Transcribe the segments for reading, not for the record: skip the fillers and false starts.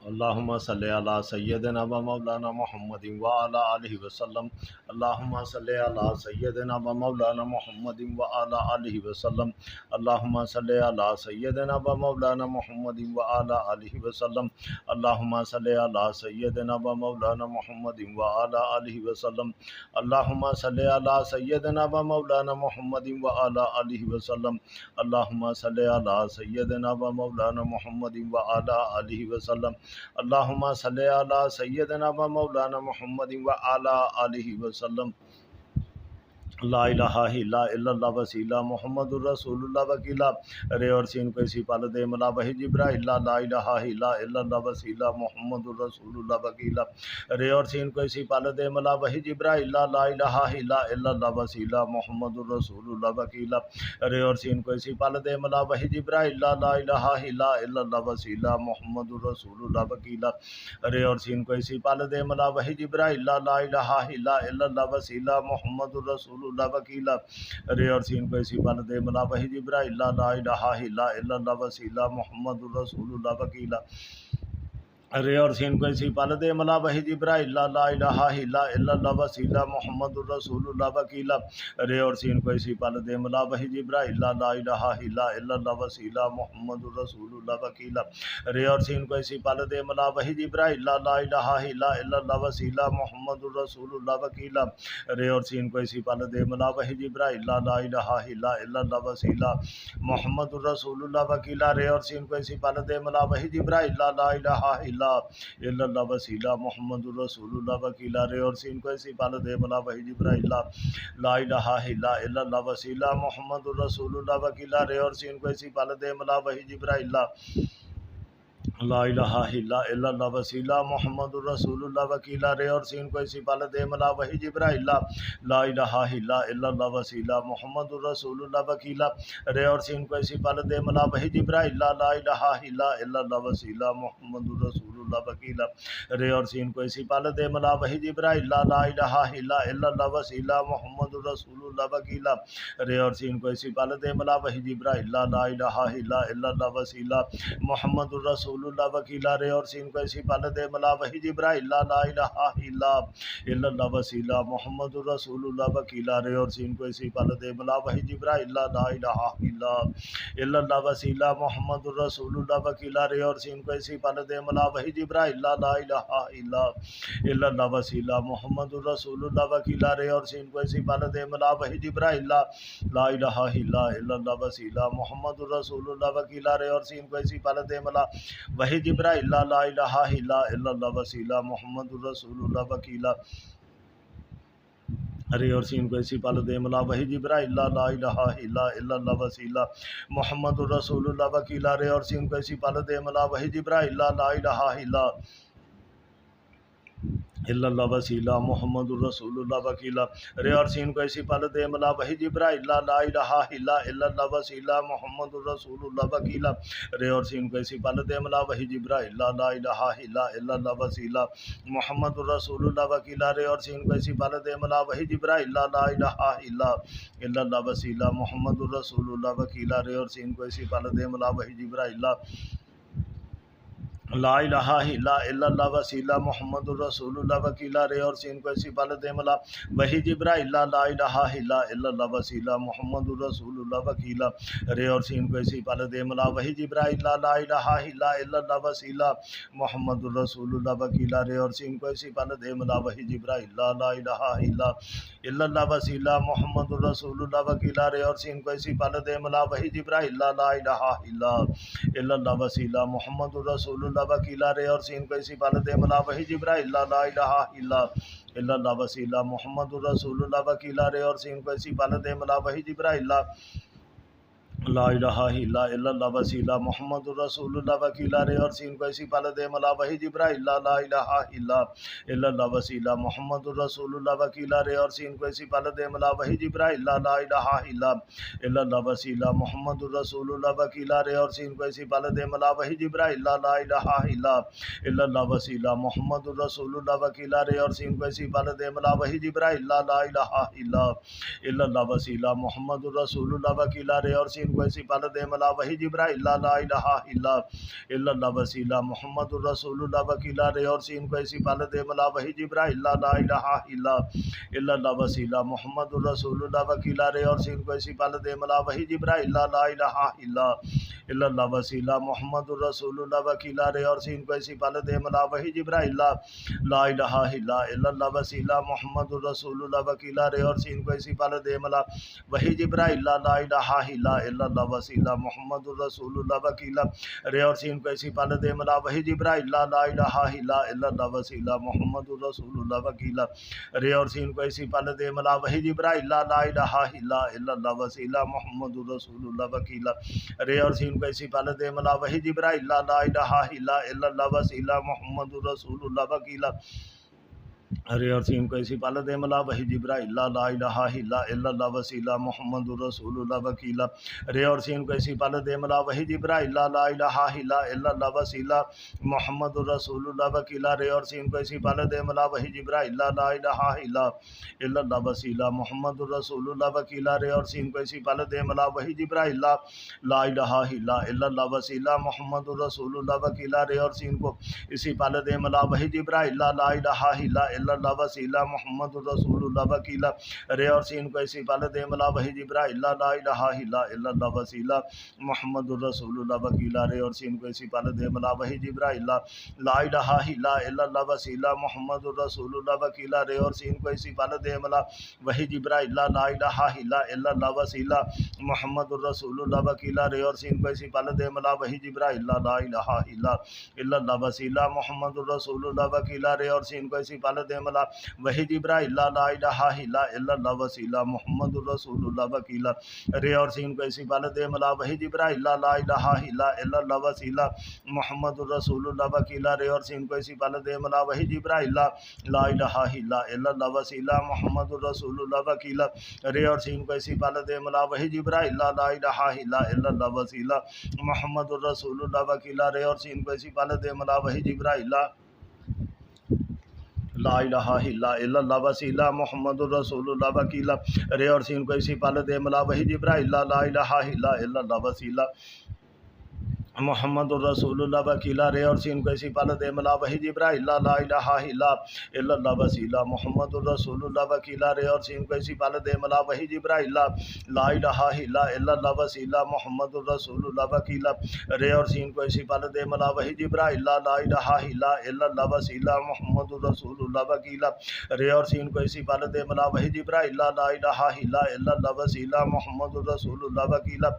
اللهم صل على سيدنا ومولانا محمد وعلى آله وسلم. اللهم صل على سيدنا ومولانا محمد وعلى آله وسلم. اللهم صل على سيدنا ومولانا محمد وعلى آله وسلم. اللهم صل على سيدنا ومولانا محمد وعلى آله وسلم. اللهم صل على سيدنا ومولانا محمد وعلى آله وسلم. اللهم صل على سيدنا ومولانا محمد وعلى آله وسلم. اللهم صل على سيدنا ومولانا محمد وعلى آله وسلم. لا الہ الا اللہ وسیلہ محمد الرسول اللہ وکیلہ رے اور سین کو اسی پال دے ملا وحی جبرائیل لا الہ الا اللہ وسیلہ محمد الرسول اللہ وکیلہ رے اور سین کو اسی پال دے ملا وحی جبرائیل لا الہ الا اللہ وسیلہ محمد الرسول اللہ وکیلہ رے اور سین کو اسی پال دے ملا وحی جبرائیل لا الہ الا اللہ وسیلہ محمد الرسول اللہ وکیلہ رے اور سین کو اسی پال دے ملا وحی جبرائیل لا الہ الا اللہ وسیلہ محمد الرسول اللہ وکیلہ رے اور سین کو اسی پل دے ملا وحی جبرائیل لا الہ الا اللہ وسیلہ محمد الرسول اللہ وکیلہ رے اور سین کو اسی پل دے ملا وحی جبرائیل لا الہ الا اللہ وسیلہ محمد الرسول اللہ وکیلہ رے اور سین کو اسی پل دے ملا وحی جبرائیل لا الہ الا اللہ وسیلہ محمد الرسول اللہ وکیلہ رے اور سین کو اسی پل دے ملا وحی جبرائیل لا الہ الا اللہ وسیلہ محمد الرسول اللہ وکیلہ رے اور سین کو اسی پل دے ملا وحی جبرائیل لا الہ الا اللہ وسیلہ محمد الرسول اللہ وکیلہ رے اور سین کو اسی پل دے ملا وحی جبرائیل لا الہ الا اللہ وسیلہ محمد الرسول اللہ وکیلہ رے اور سین کو اسی پل دے ملا وحی جبرائیل لا الہ الا اللہ وسیلہ محمد الرسول اللہ وکیلہ رے اور سین کو اسی پل دے ملا وحی جبرائیل لا الہ الا اللہ وسیلہ محمد الرسول اللہ وکیلہ رے اور سین کو اسی پل دے ملا وحی جبرائیل لا الہ الا اللہ وسیلہ محمد الرسول اللہ وکیلہ رے اور سین کو اسی پل دے ملا وحی جبرائیل لا الہ الا اللہ وسیلہ محمد الرسول اللہ وکیلہ رے اور سین کو اسی پل دے ملا وحی جبرائیل لا الہ الا اللہ وسیلہ محمد الرسول اللہ وکیلہ رے اور سین کو اسی پل دے ملا وحی جبرائیل لا الہ الا اللہ وسیلہ محمد الرسول اللہ وکیلہ رے اور سین کو اسی پل دے ملا وحی جبرائیل لا الہ الا اللہ وسیلہ محمد الرسول اللہ وکیلہ رے اور سین کو اسی پل دے ملا وحی جبرائیل لا الہ الا اللہ وسیلہ محمد الرسول اللہ وکیلہ رے اور سین کو اسی پل دے ملا وحی جبرائیل لا الہ الا اللہ وسیلہ محمد الرسول اللہ وکیلہ رے اور سین کو اسی پل دے ملا وحی جبرائیل لا الہ الا اللہ وسیلہ محمد الرسول اللہ وکیلہ رے اور سین کو اسی پل دے ملا وحی جبرائیل لا الہ الا اللہ وسیلہ محمد الرسول اللہ وکیلہ رے اور سین کو اسی پل دے ملا وحی جبرائیل لا الہ الا اللہ وسیلہ محمد الرسول اللہ وکیلہ رے اور سین کو اسی پل دے ملا وحی جبرائیل لا الہ الا اللہ وسیلہ محمد الرسول اللہ وکیلہ رے اور سین کو اسی پل دے ملا وحی جبرائیل لا الہ الا اللہ وسیلہ محمد الرسول اللہ وکیلہ رے اور سین کو اسی پل دے ملا وحی جبرائیل لا الہ الا اللہ وسیلہ محمد الرسول اللہ وکیلہ رے اور سین کو اسی پل دے ملا وحی جبرائیل لا الہ الا اللہ وسیلہ محمد الرسول اللہ وکیلہ رے اور سین کو اسی پل دے ملا وحی جبرائیل لا الہ الا اللہ وسیلہ محمد الرسول اللہ وکیلہ رے اور سین کو اسی پل دے ملا وحی جبرائیل لا الہ الا اللہ وسیلہ محمد الرسول اللہ وکیلہ رے اور سین کو اسی پل دے ملا وحی جبرائیل لا الہ الا اللہ وسیلہ محمد الرسول اللہ وکیلہ رے اور سین کو اسی پل دے ملا وحی جبرائیل لا الہ الا اللہ وسیلہ محمد الرسول اللہ وکیلہ رے اور سین کو اسی پل دے ملا وحی جبرائیل لا الہ الا اللہ وسیلہ محمد الرسول اللہ وکیلہ رے اور سین کو اسی پل دے ملا وحی جبرائیل لا الہ الا اللہ وسیلہ محمد الرسول اللہ وکیلہ رے اور سین کو اسی پل دے ملا وحی جبرائیل لا الہ الا اللہ وسیلہ محمد الرسول اللہ وکیلہ رے اور سین کو اسی پل دے ملا وحی جبرائیل لا الہ الا اللہ وسیلہ محمد الرسول اللہ وکیلہ رے اور سین کو اسی پل دے ملا وحی جبرائیل لا الہ الا اللہ وسیلہ محمد الرسول اللہ وکیلہ رے اور سین کو اسی پل دے ملا وحی جبرائیل لا الہ الا اللہ وسیلہ محمد الرسول اللہ وکیلہ رے اور سین کو اسی پل دے ملا وحی جبرائیل لا الہ الا اللہ وسیلہ محمد الرسول اللہ وکیلہ رے اور سین سین کو ایسی پال دے ملا وحی جبرائیل لا الہ الا اللہ وسیلہ محمد الرسول اللہ وکیلہ رے اور سین کو ایسی پال دے ملا وحی جبرائیل لا الہ الا اللہ وسیلہ محمد الرسول اللہ وکیلہ رے اور سین کو ایسی پال دے ملا وحی جبرائیل لا الہ الا اللہ وسیلہ محمد الرسول اللہ وکیلہ رے اور سین کو ایسی پال دے ملا وحی جبرائیل لا الہ الا اللہ وسیلہ محمد الرسول اللہ وکیلہ رے اور سین کو ایسی پال دے ملا وحی جبرائیل لا الہ الا اللہ وسیلہ محمد الرسول اللہ وکیلہ رے اور سین کو ایسی پال دے ملا وحی جبرائیل لا الہ الا اللہ وسیلہ محمد الرسول اللہ وکیلہ رے اور سین کو ایسی پال دے ملا وحی جبرائیل لا الہ الا اللہ وسیلہ محمد الرسول اللہ وکیلہ رے اور سین کو ایسی پال دے ملا وحی جبرائیل لا الہ الا اللہ وسیلہ محمد الرسول اللہ وکیلہ رے اور سین کو ایسی پال دے ملا وحی جبرائیل لا الہ الا اللہ وسیلہ محمد الرسول اللہ وکیلہ رے اور سین کو ایسی پال دے ملا وحی جبرائیل لا الہ الا اللہ وسیلہ محمد الرسول اللہ وکیلہ رے اور سین کو ایسی پال دے ملا وحی جبرائیل لا الہ الا اللہ وسیلہ محمد الرسول اللہ وکیلہ رے اور سین کو ایسی پال دے ملا وحی جبرائیل لا الہ الا اللہ وسیلہ محمد الرسول اللہ وکیلہ رے اور سین کو اسی پال دے ملا وحی جبرائیل لا الہ الا اللہ وسیلہ محمد الرسول اللہ وکیلہ رے اور سین کو ایسی پال دے ملا وحی جبرائیل لا الہ الا اللہ وسیلہ محمد الرسول اللہ وکیلہ رے اور سین کو ایسی پال دے ملا وحی جبرائیل لا الہ الا اللہ وسیلہ محمد الرسول اللہ وکیلہ رے اور سین کو ایسی پال دے ملا وحی جبرائیل لا الہ الا اللہ وسیلہ محمد الرسول اللہ وکیلہ رے اور سین کو ایسی پال دے ملا وحی جبرائیل لا الہ الا اللہ وسیلہ محمد الرسول اللہ وکیلہ رے اور سین کو ایسی پال دے ملا وحی جبرائیل لا الہ الا اللہ وسیلہ محمد الرسول اللہ وکیلہ رے اور سین کو ایسی پال دے ملا وحی جبرائیل لا الہ الا اللہ وسیلہ محمد الرسول اللہ وکیلہ رے اور سین کو ایسی پال دے ملا وحی جبرائیل لا الہ الا اللہ وسیلہ محمد الرسول اللہ وکیلہ رے اور سین کو ایسی پال دے ملا وحی جبرائیل لا الہ الا اللہ وسیلہ محمد الرسول اللہ وکیلہ رے اور سین کو ایسی پال دے ملا وحی جبرائیل لا الہ الا اللہ وسیلہ محمد الرسول اللہ وکیلہ رے اور سین کو ایسی پال دے ملا وحی جبرائیل لا الہ الا اللہ وسیلہ محمد الرسول اللہ وکیلہ رے اور سین کو ایسی پال دے ملا وحی جبرائیل لا الہ الا اللہ وسیلہ محمد الرسول اللہ وکیلہ رے اور سین کو ایسی پال دے ملا وحی جبرائیل لا الہ الا اللہ وسیلہ محمد الرسول اللہ وکیلہ رے اور سین کو ایسی پال دے ملا وحی جبرائیل لا الہ الا اللہ وسیلہ محمد الرسول اللہ وکیلہ رے اور سین کو ایسی پال دے ملا وحی جبرائیل لا الہ الا اللہ وسیلہ محمد الرسول اللہ وکیلہ رے اور سین کو ایسی پال دے ملا وحی جبرائیل لا الہ الا اللہ وسیلہ محمد الرسول اللہ وکیلہ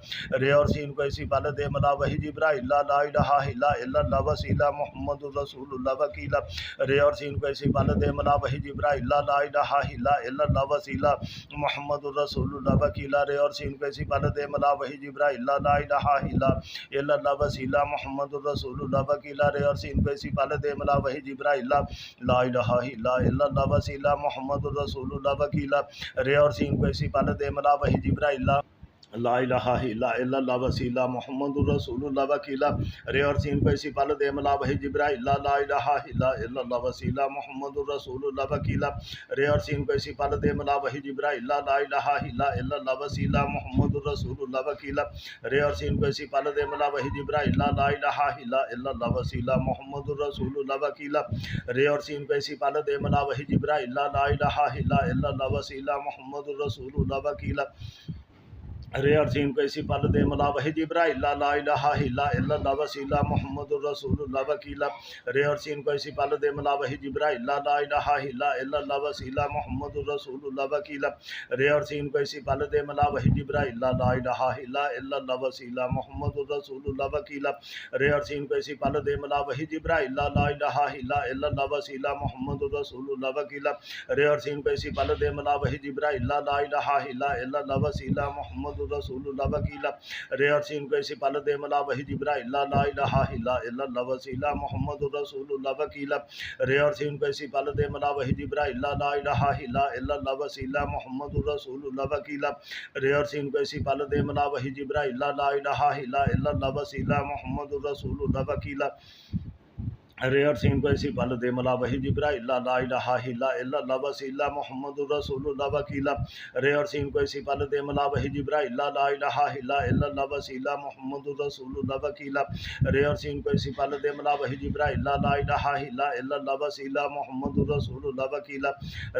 رے اور سین کو ایسی پال دے ملا وحی جبرائیل لا الہ الا اللہ وسیلہ محمد الرسول اللہ وکیلہ رے اور سین کو ایسی پال دے ملا وحی جبرائیل لا الہ الا اللہ وسیلہ محمد الرسول اللہ وکیلہ رے اور سین کو ایسی پال دے ملا وحی جبرائیل لا الہ الا اللہ وسیلہ محمد الرسول اللہ وکیلہ رے اور سین کو ایسی پال دے ملا وحی جبرائیل لا الہ الا اللہ وسیلہ محمد الرسول اللہ وکیلہ رے اور سین کو ایسی پال دے ملا وحی جبرائیل لا الہ الا اللہ وسیلہ محمد الرسول اللہ وکیلہ رے اور سین کو ایسی پال دے ملا وحی جبرائیل لا الہ الا اللہ وسیلہ محمد الرسول اللہ وکیلہ رے اور سین کو ایسی پال دے ملا وحی جبرائیل لا الہ الا اللہ وسیلہ محمد الرسول اللہ وکیلہ رے اور سین کو ایسی پال دے ملا وحی جبرائیل لا الہ الا اللہ وسیلہ محمد الرسول اللہ وکیلہ رے اور سین کو ایسی پال دے ملا وحی جبرائیل لا الہ الا اللہ وسیلہ محمد الرسول اللہ وکیلہ رے اور سین کو ایسی پال دے ملا وحی جبرائیل لا الہ الا اللہ وسیلہ محمد الرسول اللہ وکیلہ رے اور سین کو ایسی پال دے ملا وحی جبرائیل لا الہ الا اللہ وسیلہ محمد الرسول اللہ وکیلہ رے اور سین کو ایسی پال دے ملا وحی جبرائیل لا الہ الا اللہ وسیلہ محمد الرسول اللہ وکیلہ رے اور سین کو ایسی پال دے ملا وحی جبرائیل لا الہ الا اللہ وسیلہ محمد الرسول اللہ وکیلہ رے اور سین کو ایسی پال دے ملا وحی جبرائیل لا الہ الا اللہ وسیلہ محمد الرسول اللہ وکیلہ رے اور سین کو ایسی پال دے ملا وحی جبرائیل لا الہ الا اللہ وسیلہ محمد الرسول اللہ وکیلہ رے اور سین کو ایسی پال دے ملا وحی جبرائیل لا الہ الا اللہ وسیلہ محمد الرسول اللہ وکیلہ رے اور سین کو ایسی پل دے ملا وحی جبرائیل لا الہ الا اللہ وسیلہ محمد الرسول اللہ وکیلا رے اور سین کو ایسی پل دے ملا وحی جبرائیل لا الہ الا اللہ وسیلہ محمد الرسول اللہ وکیلا رے اور سین کو ایسی پل دے ملا وحی جبرائیل لا الہ الا اللہ وسیلہ محمد الرسول اللہ وکیلا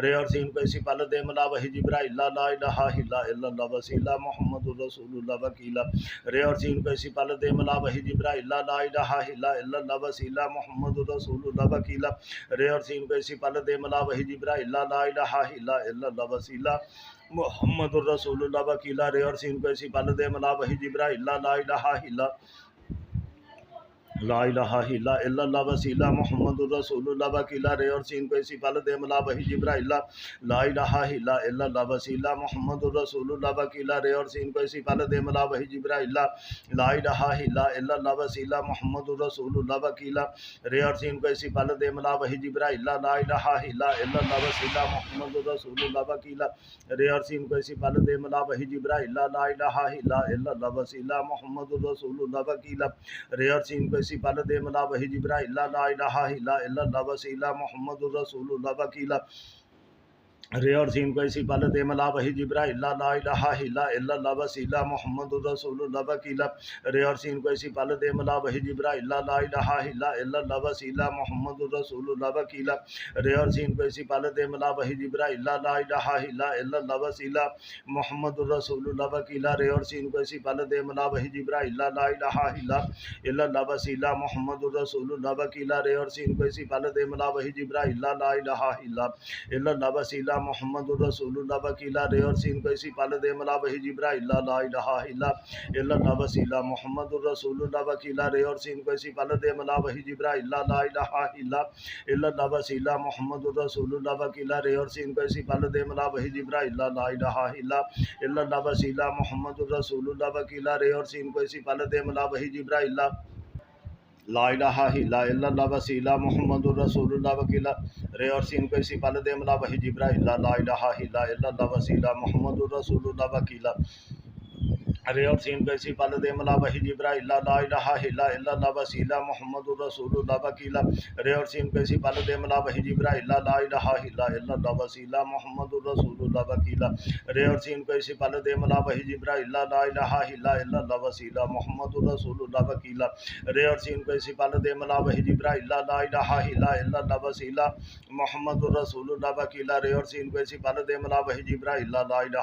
رے اور سین کو ایسی پل دے ملا وحی جبرائیل لا الہ الا اللہ وسیلہ محمد الرسول اللہ وکیلا رے اور سین کو ایسی پل دے ملا وحی جبرائیل لا الہ الا اللہ وسیلہ محمد رسول اللہ وکیلا رے اور سین کو ایسی پل دے ملا وحی جبرائیل لا الہ الا اللہ وسیلہ محمد الرسول اللہ وکیلا رے اور سین کو ایسی پل دے ملا وحی جبرائیل لا الہ الا لا الہ الا اللہ وسیلہ محمد الرسول اللہ وکیلا رے اور سین کو ایسی پل دے ملا وحی جبرائیل لا الہ الا اللہ وسیلہ محمد الرسول اللہ وکیلا رے اور سین کو ایسی پل دے ملا وحی جبرائیل لا الہ الا اللہ وسیلہ محمد الرسول اللہ وکیلا رے اور سین کو ایسی پل دے ملا وحی جبرائیل لا الہ الا اللہ وسیلہ محمد الرسول اللہ وکیلا رے اور سین کو ایسی پل دے ملا وحی جبرائیل لا الہ الا اللہ وسیلہ محمد الرسول اللہ وکیلا رے اور سین کو ایسی پل دے ملا وحی جبرائیل لا الہ الا اللہ وسیلہ محمد الرسول اللہ وکیلا رے اور سین کو ایسی پل دے ملا وحی جبرائیل لا الہ الا اللہ وسیلہ محمد الرسول اللہ وکیلا رے اور سین کو ایسی پل دے ملا وحی جبرائیل لا الہ الا اللہ وسیلہ محمد الرسول اللہ وکیلا رے اور سین کو ایسی پل دے ملا وحی جبرائیل لا الہ الا اللہ وسیلہ محمد الرسول اللہ وکیلا رے اور سین کو ایسی پل دے ملا وحی جبرائیل لا الہ الا اللہ وسیلہ محمد الرسول اللہ وکیلا رے اور سین کو ایسی پل دے ملا وحی جبرائیل لا الہ الا اللہ وسیلہ محمد الرسول اللہ وکیلا رے اور سین کو ایسی پل دے ملا وحی جبرائیل لا الہ الا اللہ وسیلہ محمد الرسول اللہ وکیلا رے اور سین کو ایسی پل دے ملا وحی جبرائیل لا الہ الا اللہ وسیلہ محمد الرسول اللہ وکیلا رے اور سین کو ایسی پل دے ملا وحی جبرائیل لا الہ الا اللہ وسیلہ محمد الرسول اللہ وکیلا رے اور سین کو ایسی پل دے ملا وحی جبرائیل لا الہ الا اللہ وسیلہ محمد الرسول اللہ وکیلا رے اور سین کو اسی پل دے ملا وحی جبرائیل لا الہ الا اللہ وسیلہ محمد الرسول اللہ وکیلا رے اور سین کو ایسی پل دے ملا وحی جبرائیل لا الہ الا اللہ وسیلہ محمد الرسول اللہ وکیلا رے اور سین کو ایسی پل دے ملا وحی جبرائیل لا الہ الا اللہ وسیلہ محمد الرسول اللہ وکیلا رے اور سین کو ایسی پل دے ملا وحی جبرائیل لا الہ الا اللہ وسیلہ محمد الرسول اللہ وکیلا رے اور سین کو ایسی پل دے ملا وحی جبرائیل لا الہ الا اللہ وسیلہ محمد الرسول اللہ وکیلا رے اور سین کو ایسی پل دے ملا وحی جبرائیل لا الہ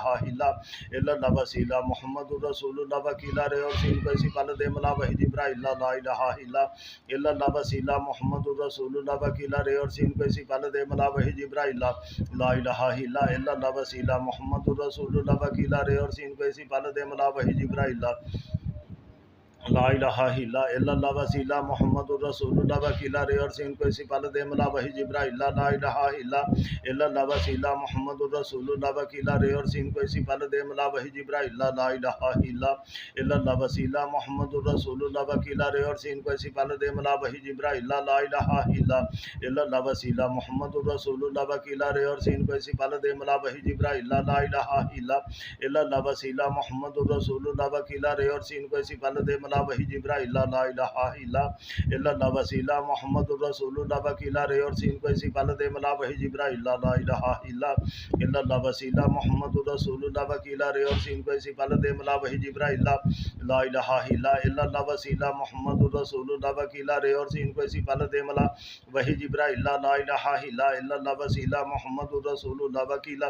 الا اللہ وسیلہ محمد رسول اللہ وکیلا رے اور سین کو ایسی پل دے ملا وحی جبرائیل لا الہ الا اللہ وسیلہ محمد الرسول اللہ وکیلا رے اور سین کو ایسی پل دے ملا وحی جبرائیل لا الہ الا اللہ وسیلہ محمد الرسول اللہ وکیلا رے اور سین کو ایسی پل دے ملا وحی جبرائیل لا الہ الا اللہ وسیلہ محمد الرسول اللہ وکیلا رے اور سین کو ایسی پل دے ملا وحی جبرائیل لا الہ الا اللہ وسیلہ محمد الرسول اللہ وکیلا رے اور سین کو ایسی پل دے ملا وحی جبرائیل لا الہ الا اللہ وسیلہ محمد الرسول اللہ وکیلا رے اور سین کو ایسی پل دے ملا وحی جبرائیل لا الہ الا اللہ وسیلہ محمد الرسول اللہ وکیلا رے اور سین کو ایسی پل دے ملا وحی جبرائیل لا الہ الا اللہ وسیلہ محمد الرسول اللہ وکیلا رے اور سین کو ایسی پل دے ملا وحی جبرائیل لا الہ الا اللہ وسیلہ محمد الرسول اللہ وکیلا رے اور سین کو ایسی پل دے ملا وحی جبرائیل لا الہ الا اللہ وسیلہ محمد الرسول اللہ وکیلا رے اور سین کو ایسی پل دے ملا وحی جبرائیل لا الہ الا اللہ وسیلہ محمد الرسول اللہ وکیلا رے اور سین کو ایسی پل دے ملا وحی جبرائیل لا الہ الا اللہ وسیلہ محمد الرسول اللہ وکیلا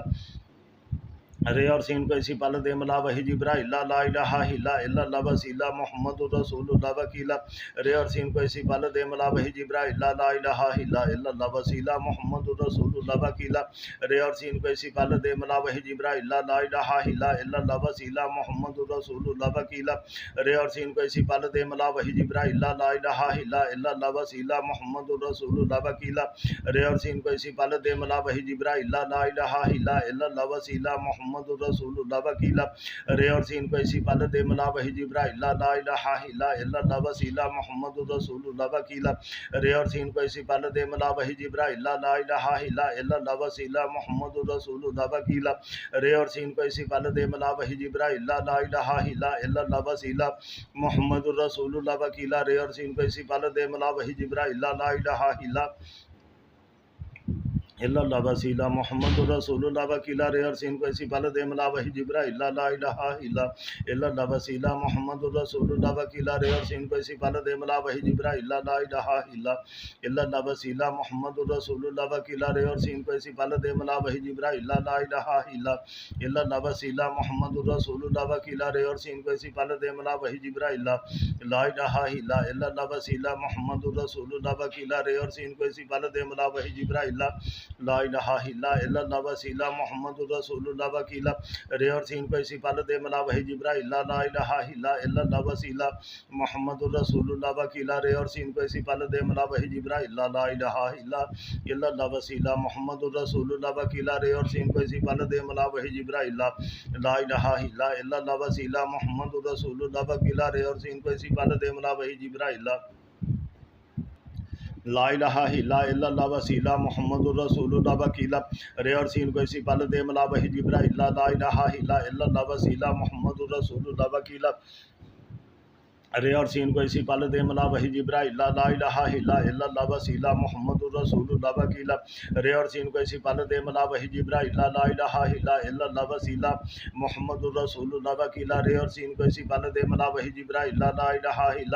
رے اور سین کو ایسی پل دے ملا وحی جبرائیل لا الہ الا اللہ وسیلہ محمد الرسول اللہ وکیلا رے اور سین کو ایسی پل دے ملا وحی جبرائیل لا الہ الا اللہ وسیلہ محمد الرسول اللہ وکیلا رے اور سین کو ایسی پل دے ملا وحی جبرائیل لا الہ الا اللہ وسیلہ محمد الرسول اللہ وکیلا رے اور سین کو ایسی پل دے ملا وحی جبرائیل لا الہ الا اللہ وسیلہ محمد الرسول اللہ وکیلا رے اور سین کو ایسی پل دے ملا وحی جبرائیل لا الہ الا اللہ وسیلہ محمد محمد الرسول اللہ وکیلا رے اور سین کو اسی پل دے ملا وحی جبرائیل لا الہ الا اللہ وسیلہ محمد الرسول اللہ وکیلا رے اور سین کو اسی پل دے ملا وحی جبرائیل لا الہ الا اللہ وسیلہ محمد الرسول اللہ وکیلا رے اور سین کو اسی پل دے ملا وحی جبرائیل لا الہ الا اللہ وسیلہ محمد الرسول اللہ وکیلا رے اور سین کو اسی پل دے ملا وحی جبرائیل لا الہ الا اللہ وسیلہ محمد الرسول اللہ وکیلا رے اور سین کو اسی پل دے ملا وحی جبرائیل لا الہ الا اللہ وسیلہ محمد الرسول اللہ وکیلا رے اور سین کو اسی پل دے ملا وحی جبرائیل لا الہ الا اللہ وسیلہ محمد الرسول اللہ وکیلا رے اور سین کو اسی پل دے ملا وحی جبرائیل لا الہ الا اللہ وسیلہ محمد الرسول اللہ وکیلا رے اور سین کو اسی پل دے ملا وحی جبرائیل لا الہ الا اللہ وسیلہ محمد الرسول اللہ وکیلا رے اور سین کو اسی پل دے ملا وحی جبرائیل لا الہ الا اللہ وسیلہ محمد الرسول اللہ وکیلا رے اور سین کو اسی پل دے ملا وحی جبرائیل لا الہ الا اللہ وسیلہ محمد الرسول اللہ وکیلا رے اور سین کو اسی پل دے ملا وحی جبرائیل لا الہ الا اللہ وسیلہ محمد الرسول اللہ وکیلا رے اور سین کو اسی پل دے ملا وحی جبرائیل لا الہ الا اللہ وسیلہ محمد الرسول اللہ وکیلا رے اور سین کو اسی پل دے ملا وحی جبرائیل لا الہ الا اللہ وسیلہ محمد الرسول اللہ وکیلا رے اور سین کو اسی پل دے ملا وحی جبرائیل لا الہ الا اللہ وسیلہ محمد الرسول اللہ وکیلا رے اور سین کو اسی پل دے ملا وحی جبرائیل لا الہ الا اللہ وسیلہ محمد الرسول اللہ وکیلا رے اور سین کو اسی پل دے ملا وحی جبرائیل لا الہ الا اللہ وسیلہ محمد الرسول اللہ وکیلا رے اور سین کو اسی پل دے ملا وحی جبرائیل لا الہ الا اللہ وسیلہ محمد الرسول اللہ وکیلا رے اور سین کو اسی پل دے ملا وحی جبرائیل لا الہ الا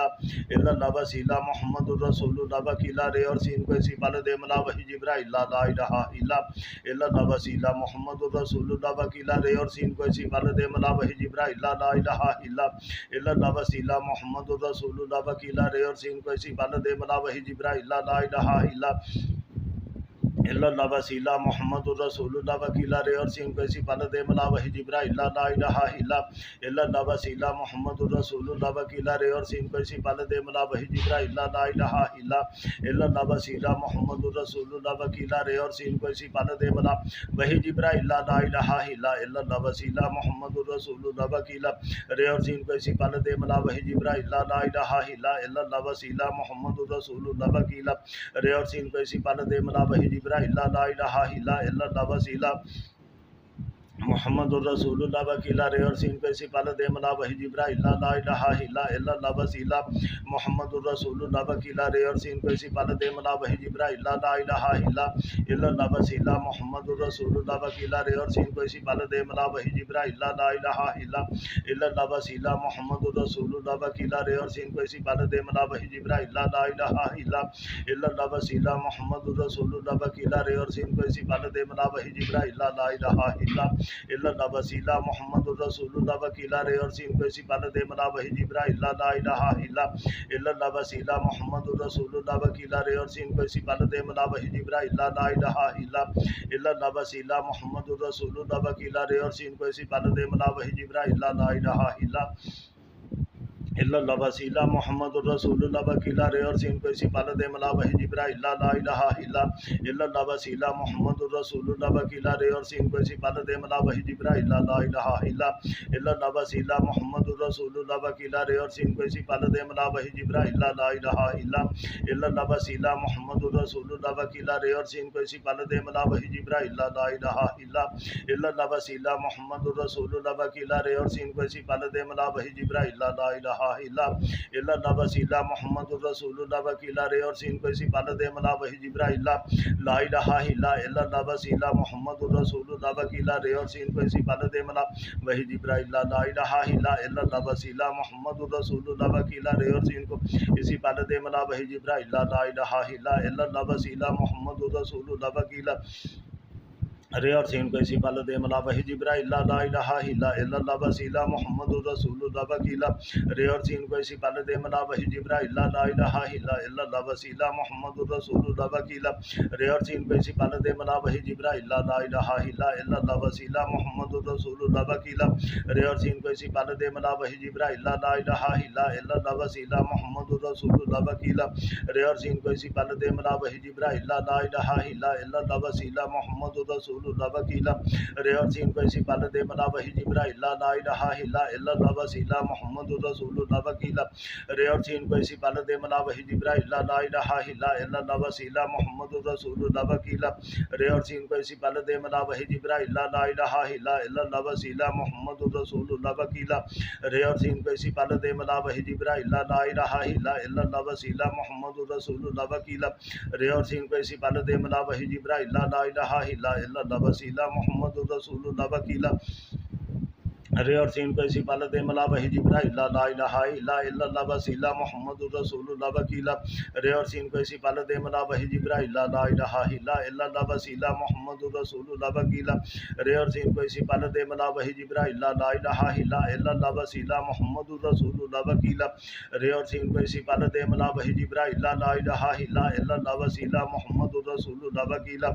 اللہ وسیلہ محمد الرسول اللہ وکیلا رے اور سین کو اسی پل دے ملا وحی جبرائیل لا الہ الا اللہ وسیلہ محمد الرسول اللہ وکیلا رے اور سین کو اسی پل دے ملا وحی جبرائیل لا الہ الا اللہ وسیلہ محمد الرسول اللہ وکیلا رے اور سین کو اسی پل دے ملا وحی جبرائیل لا الہ الا اللہ وسیلہ محمد الرسول اللہ وکیلا رے اور سین کو اسی پل دے ملا وحی جبرائیل لا الہ الا اللہ وسیلہ محمد الرسول اللہ وکیلا رے اور سین کو اسی پل دے ملا وحی جبرائیل لا الہ الا اللہ وسیلہ محمد الرسول اللہ وکیلا رے اور سین کو اسی پل دے ملا وحی جبرائیل لا الہ الا اللہ وسیلہ محمد الرسول اللہ وکیلا رے اور سین کو اسی پل دے ملا وحی جبرائیل لا الہ الا اللہ وسیلہ محمد الرسول اللہ وکیلا رے اور سین کو اسی پل دے ملا وحی جبرائیل لا الہ الا اللہ وسیلہ محمد الرسول اللہ وکیلا رے اور سین کو اسی پل دے ملا وحی جبرائیل لا الہ الا اللہ وسیلہ محمد الرسول اللہ وکیلا رے اور سین کو اسی پل دے ملا وحی جبرائیل لا الہ الا اللہ وسیلہ محمد الرسول اللہ وکیلا رے اور سین کو اسی پل دے ملا وحی جبرائیل لا الہ الا اللہ وسیلہ محمد الرسول اللہ وکیلا رے اور سین کو اسی پل دے ملا وحی جبرائیل لا الہ الا اللہ وسیلہ محمد الرسول اللہ وکیلا رے اور سین کو اسی پل دے ملا وحی جبرائیل لا الہ الا اللہ وسیلہ محمد الرسول اللہ وکیلا رے اور سین کو اسی پل دے ملا وحی جبرائیل لا الہ الا اللہ وسیلہ محمد الرسول اللہ وکیلا رے اور سین کو اسی پل دے ملا وحی جبرائیل لا الہ الا اللہ وسیلہ محمد الرسول اللہ وکیلا رے اور سین کو اسی پل دے ملا وحی جبرائیل لا الہ الا اللہ وسیلہ محمد الرسول اللہ وکیلا رے اور سین کو اسی پل دے ملا وحی جبرائیل لا الہ الا اللہ وسیلہ محمد الرسول اللہ وکیلا رے اور سین کو اسی پل دے ملا وحی جبرائیل لا الہ الا اللہ وسیلہ محمد الرسول اللہ وکیلا رے اور سین کو اسی پل دے ملا وحی جبرائیل لا الہ الا اللہ وسیلہ محمد الرسول اللہ وکیلا رے اور سین کو اسی پل دے ملا وحی جبرائیل لا الہ اللہ وسیلہ محمد الرسول اللہ وکیلا رے اور سین کو اسی پل دے ملا وحی جبرائیل لا الہ الا اللہ وسیلہ محمد الرسول اللہ وکیلا رے اور سین کو اسی پل دے ملا وحی جبرائیل لا الہ الا اللہ وسیلہ محمد الرسول اللہ وکیلا رے اور سین کو اسی پل دے ملا وحی جبرائیل لا الہ الا اللہ وسیلہ محمد الرسول اللہ وکیلا رے اور سین کو اسی پل دے ملا وحی جبرائیل لا الہ الا اللہ وسیلہ محمد الرسول اللہ وکیلا رے اور سین کو اسی پل دے ملا وحی جبرائیل لا الہ الا اللہ وسیلہ محمد الرسول اللہ وکیلا رے اور سین کو اسی پل دے ملا وحی جبرائیل لا الہ الا اللہ وسیلہ محمد الرسول اللہ وکیلا رے اور سین کو اسی پل دے ملا وحی جبرائیل لا الہ الا اللہ وسیلہ محمد الرسول اللہ وکیلا رے اور سین کو اسی پل دے ملا وحی جبرائیل لا الہ الا اللہ وسیلہ محمد الرسول رسول اللہ وکیلا رے اور سین کو اسی پل دے ملا وحی جبرائیل لا الہ الا اللہ وسیلہ محمد رسول اللہ وکیلا رے اور سین کو اسی پل دے ملا وحی جبرائیل لا الہ الا اللہ وسیلہ محمد رسول اللہ وکیلا رے اور سین کو اسی پل دے ملا وحی جبرائیل لا الہ الا اللہ وسیلہ محمد رسول اللہ وکیلا رے اور سین کو اسی پل دے ملا وحی جبرائیل لا الہ الا اللہ وسیلہ محمد رسول اللہ وکیلا رے اور سین کو اسی پل دے ملا وحی جبرائیل لا الہ الا اللہ وسیلہ محمد رسول اللہ وکیلا رے اور سین کو اسی پل دے ملا وحی جبرائیل لا الہ الا اللہ وسیلہ محمد رسول اللہ وکیلا رے اور سین کو اسی پل دے ملا وحی جبرائیل لا الہ الا اللہ وسیلہ محمد رسول اللہ وکیلا رے اور سین کو اسی پل دے ملا وحی جبرائیل لا الہ الا اللہ وسیلہ محمد رسول اللہ وکیلا رے اور سین کو اسی پل دے ملا وحی جبرائیل لا الہ الا اللہ وسیلہ محمد رسول اللہ وکیلا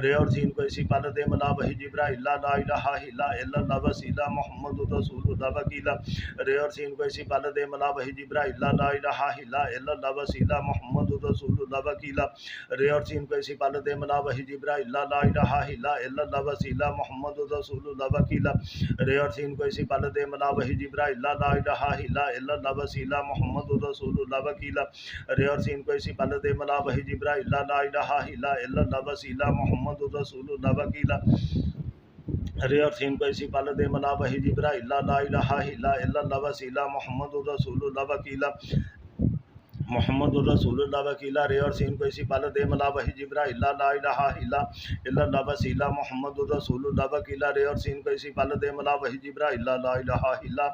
رے اور سین کو اسی پل دے ملا وحی جبرائیل لا الہ الا اللہ وسیلہ محمد رسول اللہ وکیلا رے اور سین کو اسی پل دے ملا وحی جبرائیل لا الہ الا اللہ وسیلہ محمد رسول اللہ وکیلا رے اور سین کو اسی پل دے ملا وحی جبرائیل لا الہ الا اللہ وسیلہ محمد رسول اللہ وکیلا رے اور سین کو اسی پل دے ملا وحی جبرائیل لا الہ الا اللہ وسیلہ محمد رسول اللہ وکیلا رے اور سین کو اسی پل دے ملا وحی جبرائیل لا الہ الا اللہ وسیلہ محمد رسول اللہ وکیلا رے اور سین کو اسی پل دے ملا وحی جبرائیل لا الہ الا اللہ وسیلہ محمد رسول اللہ وکیلا محمد الرسول اللہ وکیلا رے اور سین کو اسی پل دے ملا وحی جبرائیل لا الہ الا اللہ وسیلہ محمد الرسول اللہ وکیلا رے اور سین کو اسی پل دے ملا وحی جبرائیل لا الہ الا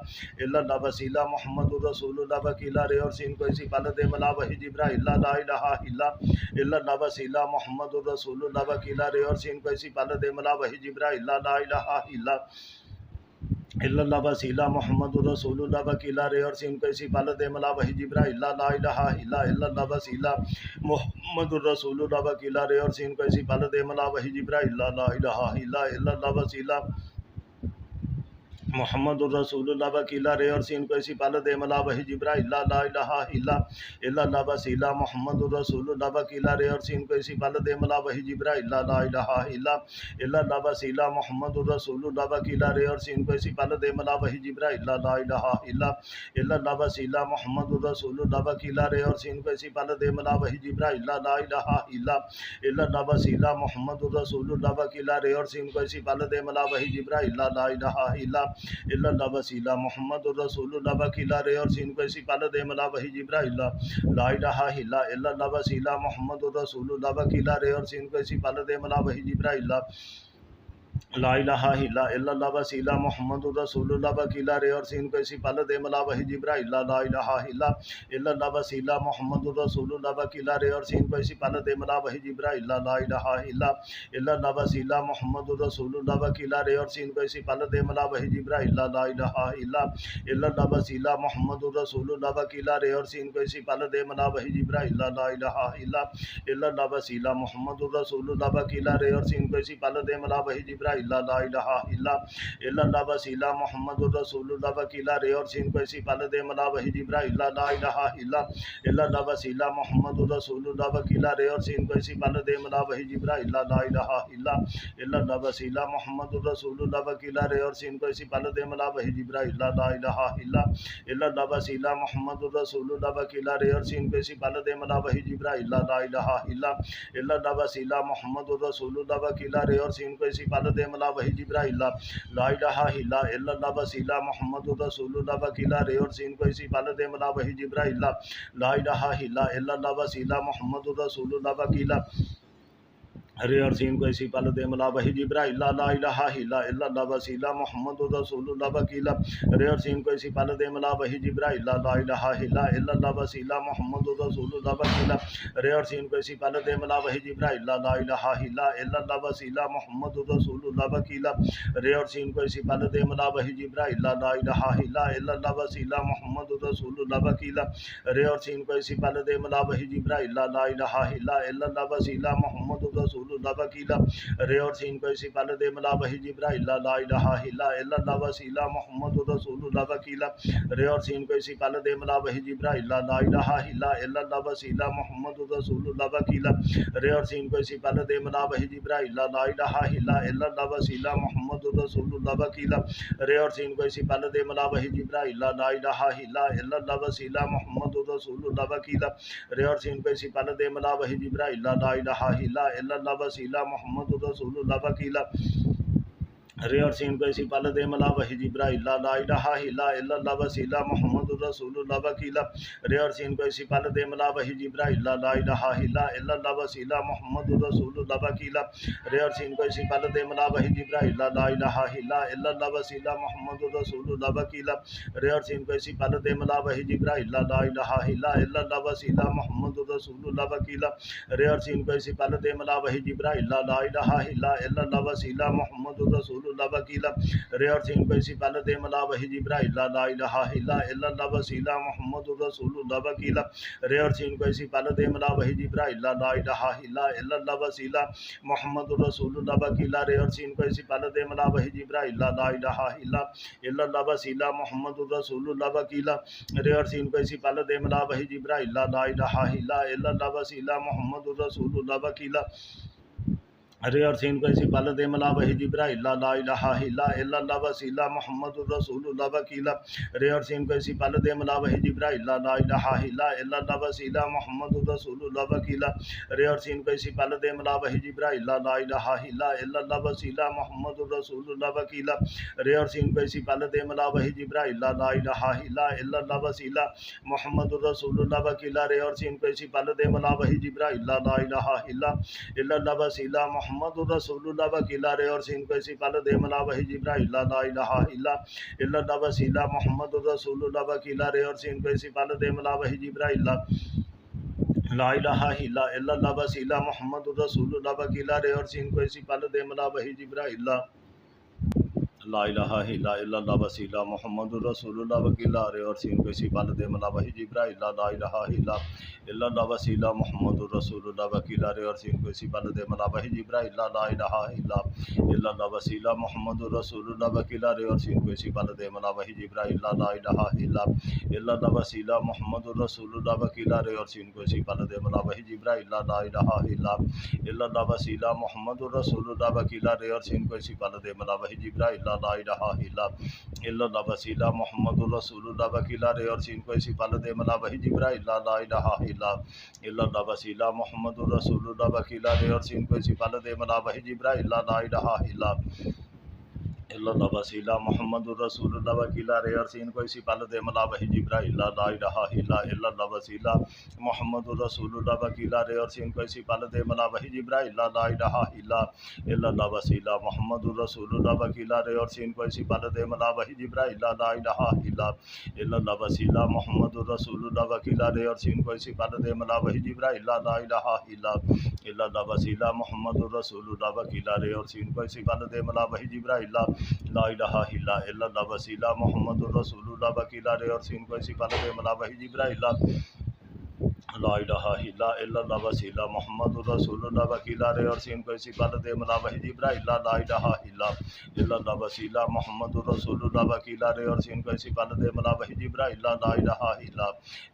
اللہ وسیلہ محمد الرسول اللہ وکیلا رے اور سین کو اسی پل دے ملا وحی جبرائیل لا الہ الا اللہ وسیلہ محمد الرسول اللہ وکیلا رے اور سین کو اسی پل دے ملا وحی جبرائیل لا الہ الا اللہ وسیلہ محمد رسول اللہ وکیلا رے اور سین کو اسی پل دے ملا وحی جبرائیل لا الہ الا اللہ وسیلہ محمد رسول اللہ وکیلا رے اور سین کو اسی پل دے ملا وحی جبرائیل لا الہ الا اللہ وسیلہ محمد الرسول اللہ وکیلا رے اور سین کو اسی پل دے ملا وحی جبرائیل لا الہ الا اللہ وسیلہ محمد الرسول اللہ وکیلا رے اور سین کو اسی پل دے ملا وحی جبرائیل لا الہ الا اللہ وسیلہ محمد الرسول اللہ وکیلا رے اور سین کو اسی پل دے ملا وحی جبرائیل لا الہ الا اللہ وسیلہ محمد الرسول اللہ وکیلا رے اور سین کو اسی پل دے ملا وحی جبرائیل لا الہ الا اللہ وسیلہ محمد الرسول اللہ وکیلا رے اور سین کو اسی پل دے ملا وحی جبرائیل لا الہ الا اللہ وسیلہ محمد الرسول اللہ وکیلا رے اور سین کو اسی پل دے ملا وحی جبرائیل لا الہ الا اللہ وسیلہ محمد الرسول اللہ وکیلا رے اور سین کو اسی پل دے ملا وحی جبرائیل لا الہ الا اللہ وسیلہ محمد الرسول اللہ وکیلا رے اور سین کو اسی پل دے ملا وحی جبرائیل لا الہ الا اللہ وسیلہ محمد الرسول اللہ وکیلا رے اور سین کو اسی پل دے ملا وحی جبرائیل لا الہ الا اللہ وسیلہ محمد الرسول اللہ وکیلا رے اور سین کو اسی پل دے ملا وحی جبرائیل لا الہ الا اللہ وسیلہ محمد الرسول اللہ وکیلا رے اور سین کو اسی پل دے ملا وحی جبرائیل لا الہ الا اللہ وسیلہ محمد الرسول اللہ وکیلا رے اور سین کو اسی پل دے ملا وحی جبرائیل لا الہ الا اللہ وسیلہ محمد الرسول اللہ وکیلا رے اور سین کو اسی پل دے ملا وحی جبرائیل لا الہ الا اللہ وسیلہ محمد الرسول اللہ وکیلا رے اور سین کو اسی پل دے ملا وحی جبرائیل لا الہ الا اللہ وسیلہ محمد الرسول اللہ وکیلا رے اور سین کو اسی پل دے ملا وحی جبرائیل لا الہ الا اللہ وسیلہ محمد الرسول اللہ وکیلا رے اور سین کو اسی پل دے ملا وحی جبرائیل لا الہ الا اللہ وسیلہ محمد الرسول اللہ وکیلا رے اور سین کو اسی پل دے ملا وحی جبرائیل لا الہ الا اللہ وسیلہ محمد الرسول اللہ وکیلا رے اور سین کو اسی پل دے ملا وحی جبرائیل لا الہ الا اللہ وسیلہ محمد الرسول اللہ وکیلا رے اور سین کو اسی پل دے ملا وحی جبرائیل لا الہ الا اللہ وسیلہ محمد الرسول اللہ وکیلا رے اور سین کو اسی پل دے ملا وحی جبرائیل لا الہ الا اللہ وسیلہ محمد الرسول اللہ وکیلا رے اور سین کو اسی پل دے ملا وحی جبرائیل لا الہ الا اللہ وسیلہ محمد الرسول اللہ وکیلا رے اور سین کو اسی پل دے ملا وحی جبرائیل لا الہ الا اللہ وسیلہ محمد الرسول اللہ وکیلا رے اور سین کو اسی پل دے ملا وحی جبرائیل لا الہ الا اللہ وسیلہ محمد الرسول رسول اللہ وکیلا رے اور سین کو اسی پل دے ملا وحی جبرائیل لا الہ الا اللہ وسیلہ محمد رسول اللہ وکیلا رے اور سین کو اسی پل دے ملا وحی جبرائیل لا الہ الا اللہ وسیلہ محمد رسول اللہ وکیلا رے اور سین کو اسی پل دے ملا وحی جبرائیل لا الہ الا اللہ وسیلہ محمد رسول اللہ وکیلا رے اور سین کو اسی پل دے ملا وحی جبرائیل لا الہ الا اللہ وسیلہ محمد رسول اللہ وکیلا رے اور سین کو اسی پل دے ملا وحی جبرائیل لا الہ الا اللہ وسیلہ محمد رسول اللہ وکیلا رے اور سین کو اسی پل دے ملا وحی جبرائیل لا الہ الا اللہ وسیلہ محمد رسول اللہ وکیلا رے اور سین کو اسی پل دے ملا وحی جبرائیل لا الہ الا اللہ وسیلہ محمد رسول اللہ وکیلا رے اور سین کو اسی پل دے ملا وحی جبرائیل لا الہ الا اللہ وسیلہ محمد رسول اللہ وکیلا رے اور سین کو اسی پل دے ملا وحی جبرائیل لا الہ الا اللہ وسیلہ محمد رسول اللہ وکیلا رے اور سین کو اسی پل دے ملا وحی جبرائیل لا الہ الا اللہ وسیلہ محمد رسول اللہ وکیلا رے اور سین کو اسی پل دے ملا وحی جبرائیل لا الہ الا اللہ وسیلہ محمد رسول اللہ وکیلا رے اور سین کو اسی پل دے ملا وحی جبرائیل لا الہ الا اللہ وسیلہ محمد رسول اللہ وکیلا رے اور سین کو اسی پل دے ملا وحی جبرائیل لا الہ الا اللہ وسیلہ محمد رسول اللہ وکیلا رے اور سین کو اسی پل دے ملا وحی جبرائیل لا الہ الا اللہ وسیلہ محمد رسول اللہ وکیلا رے اور سین کو اسی پل دے ملا وحی جبرائیل لا الہ الا اللہ وسیلہ محمد رسول اللہ وکیلا رے اور سین کو اسی پل دے ملا وحی جبرائیل لا الہ الا اللہ وسیلہ محمد رسول اللہ وکیلا رے اور سین کو اسی پل دے ملا وحی جبرائیل لا الہ الا اللہ وسیلہ محمد رسول اللہ وکیلا رے اور سین کو اسی پل دے ملا وحی جبرائیل لا الہ الا اللہ وسیلہ محمد رسول اللہ وکیلا رے اور سین کو اسی پل دے ملا وحی جبرائیل لا الہ الا اللہ وسیلہ محمد رسول اللہ وکیلا رے اور سین کو اسی پل دے ملا وحی جبرائیل لا الہ الا اللہ وسیلہ محمد رسول اللہ وکیلا رے اور سین کو اسی پل دے ملا وحی جبرائیل لا الہ الا اللہ وسیلہ محمد رسول اللہ وکیلا رے اور سین کو اسی پل دے ملا وحی جبرائیل لا الہ الا اللہ وسیلہ محمد رسول اللہ وکیلا رے اور سین کو اسی پل دے ملا وحی جبرائیل لا الہ الا اللہ وسیلہ محمد رسول اللہ وکیلا رے اور سین کو اسی پل دے ملا وحی جبرائیل لا الہ الا اللہ وسیلہ محمد رسول اللہ وکیلا رے اور سین کو اسی پل دے ملا وحی جبرائیل لا الہ الا اللہ وسیلہ محمد رسول اللہ وکیلا رے اور سین کو اسی پل دے ملا وحی جبرائیل لا الہ الا اللہ وسیلہ محمد رسول اللہ وکیلا رے اور سین کو اسی پل دے ملا وحی جبرائیل لا الہ الا اللہ وسیلہ محمد رسول اللہ وکیلا رے اور سین کو اسی پل دے ملا وحی جبرائیل لا الہ الا اللہ وسیلہ محمد رسول اللہ وکیلا رے اور سین کو اسی پل دے ملا وحی جبرائیل لا الہ الا اللہ وسیلہ محمد رسول اللہ وکیلا رے اور سین کو اسی پل دے ملا وحی جبرائیل لا الہ الا اللہ وسیلہ محمد رسول اللہ وکیلا رے اور سین کو اسی پل دے ملا وحی جبرائیل لا الہ الا اللہ وسیلہ محمد رسول اللہ وکیلا رے اور سین کو اسی پل دے ملا وحی جبرائیل لا الہ الا اللہ وسیلہ محمد رسول اللہ وکیلا رے اور سین کو اسی پل دے ملا وحی جبرائیل لا الہ الا اللہ وسیلہ محمد رسول اللہ وکیلا رے اور سین کو اسی پل دے ملا وحی جبرائیل لا الہ الا اللہ وسیلہ محمد رسول اللہ وکیلا رے اور سین کو اسی پل دے ملا وحی جبرائیل لا الہ الا اللہ وسیلہ محمد رسول اللہ وکیلا رے اور سین کو اسی پل دے ملا وحی جبرائیل لا الہ الا اللہ وسیلہ محمد رسول اللہ وکیلا رے اور سین کو اسی پل دے ملا وحی جبرائیل لا الہ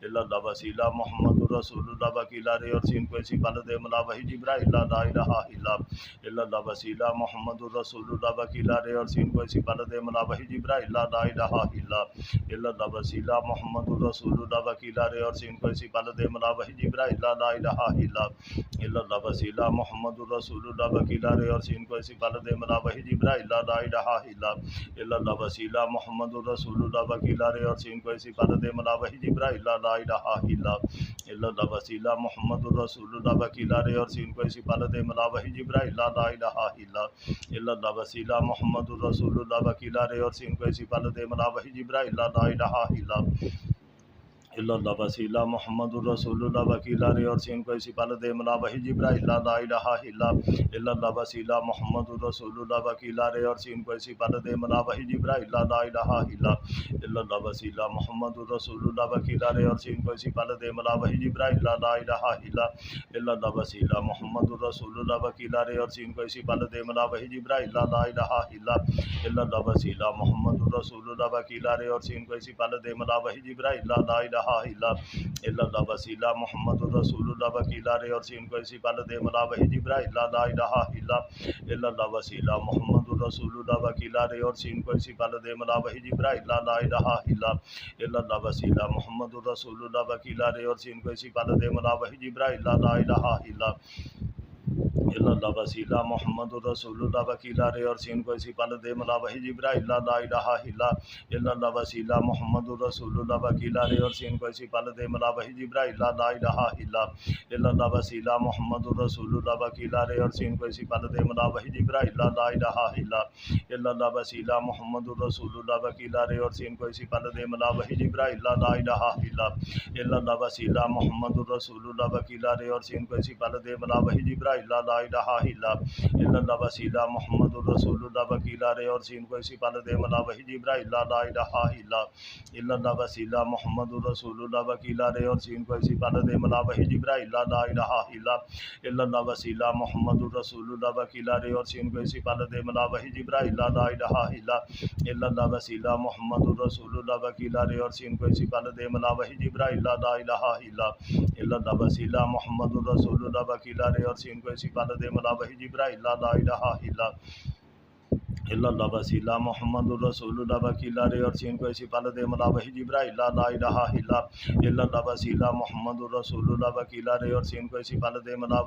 الا اللہ وسیلہ محمد رسول اللہ وکیلا رے اور سین کو اسی پل دے ملا وحی جبرائیل لا الہ الا اللہ وسیلہ محمد رسول اللہ وکیلا رے اور سین کو اسی پل دے ملا وحی جبرائیل لا الہ الا اللہ وسیلہ محمد رسول اللہ وکیلا رے اور سین کو اسی پل دے ملا وحی جبرائیل لا الہ الا اللہ وسیلہ محمد رسول اللہ وکیلا رے اور سین کو اسی پل دے ملا وحی جبرائیل لا الہ الا اللہ وسیلہ محمد رسول اللہ وکیلا رے اور سین کو اسی پل دے ملا وحی جبرائیل لا الہ الا اللہ وسیلہ محمد رسول اللہ وکیلا رے اور سین کو اسی پل دے ملا وحی جبرائیل لا الہ الا اللہ وسیلہ محمد رسول اللہ وکیلا رے اور سین کو اسی پل دے ملا وحی جبرائیل لا الہ الا الا اللہ وسیلہ محمد الرسول اللہ وکیلا رے اور سین کو اسی پال دے ملا وحی جبرائیل لا الہ الا اللہ وسیلہ محمد الرسول اللہ وکیلا رے اور سین کو اسی پال دے ملا وحی جبرائیل لا الہ الا اللہ وسیلہ محمد الرسول اللہ وکیلا رے اور سین کو اسی پال دے ملا وحی جبرائیل لا الہ الا اللہ وسیلہ محمد الرسول اللہ وکیلا رے اور سین کو اسی پال دے ملا وحی جبرائیل لا الہ الا اللہ وسیلہ محمد الرسول اللہ وکیلا رے اور سین کو اسی پال دے ملا وحی جبرائیل لا الہ الا اللہ وسیلہ محمد الرسول اللہ وکیلا رے اور سین کو اسی پال دے ملا وحی جبرائیل لا الہ الا اللہ وسیلہ محمد الرسول اللہ وکیلا رے اور سین کو اسی پال دے ملا وحی جبرائیل لا الہ الا اللہ وسیلہ محمد الرسول اللہ وکیلا رے اور سین کو اسی پال دے ملا وحی جبرائیل لا الہ الا اللہ وسیلہ محمد الرسول اللہ وکیلا رے اور سین کو اسی پال دے ملا وحی جبرائیل لا الہ الا اللہ وسیلہ محمد الرسول اللہ وکیلا رے اور سین کو اسی پال دے ملا وحی جبرائیل لا الہ الا اللہ وسیلہ محمد الرسول اللہ وکیلا رے اور سین کو اسی پال دے ملا وحی جبرائیل لا الہ الا اللہ وسیلہ محمد الرسول اللہ وکیلا رے اور سین کو اسی پال دے ملا وحی جبرائیل لا الہ الا اللہ وسیلہ محمد الرسول اللہ وکیلا رے اور سین کو اسی پال دے ملا وحی جبرائیل لا الہ الا اللہ وسیلہ محمد الرسول اللہ وکیلا رے اور سین کو اسی پال دے ملا وحی جبرائیل لا الہ الا اللہ وسیلہ محمد الرسول اللہ وکیلا رے اور سین کو اسی پال دے ملا وحی جبرائیل لا الہ الا اللہ وسیلہ محمد الرسول اللہ وکیلا رے اور سین کو اسی پال دے ملا وحی جبرائیل لا الہ الا اللہ وسیلہ محمد الرسول اللہ وکیلا رے اور سین کو اسی پال دے ملا وحی جبرائیل لا الہ الا اللہ وسیلہ محمد الرسول اللہ وکیلا رے اور سین کو اسی پال دے ملا وحی جبرائیل لا الہ الا اللہ وسیلہ محمد الرسول اللہ وکیلا رے اور سین کو اسی پال دے ملا وحی جبرائیل لا الہ الا اللہ وسیلہ محمد الرسول اللہ وکیلا رے اور سین کو اسی پال دے ملا وحی جبرائیل لا الہ الا اللہ وسیلہ محمد الرسول اللہ وکیلا رے اور سین کو اسی پال دے ملا وحی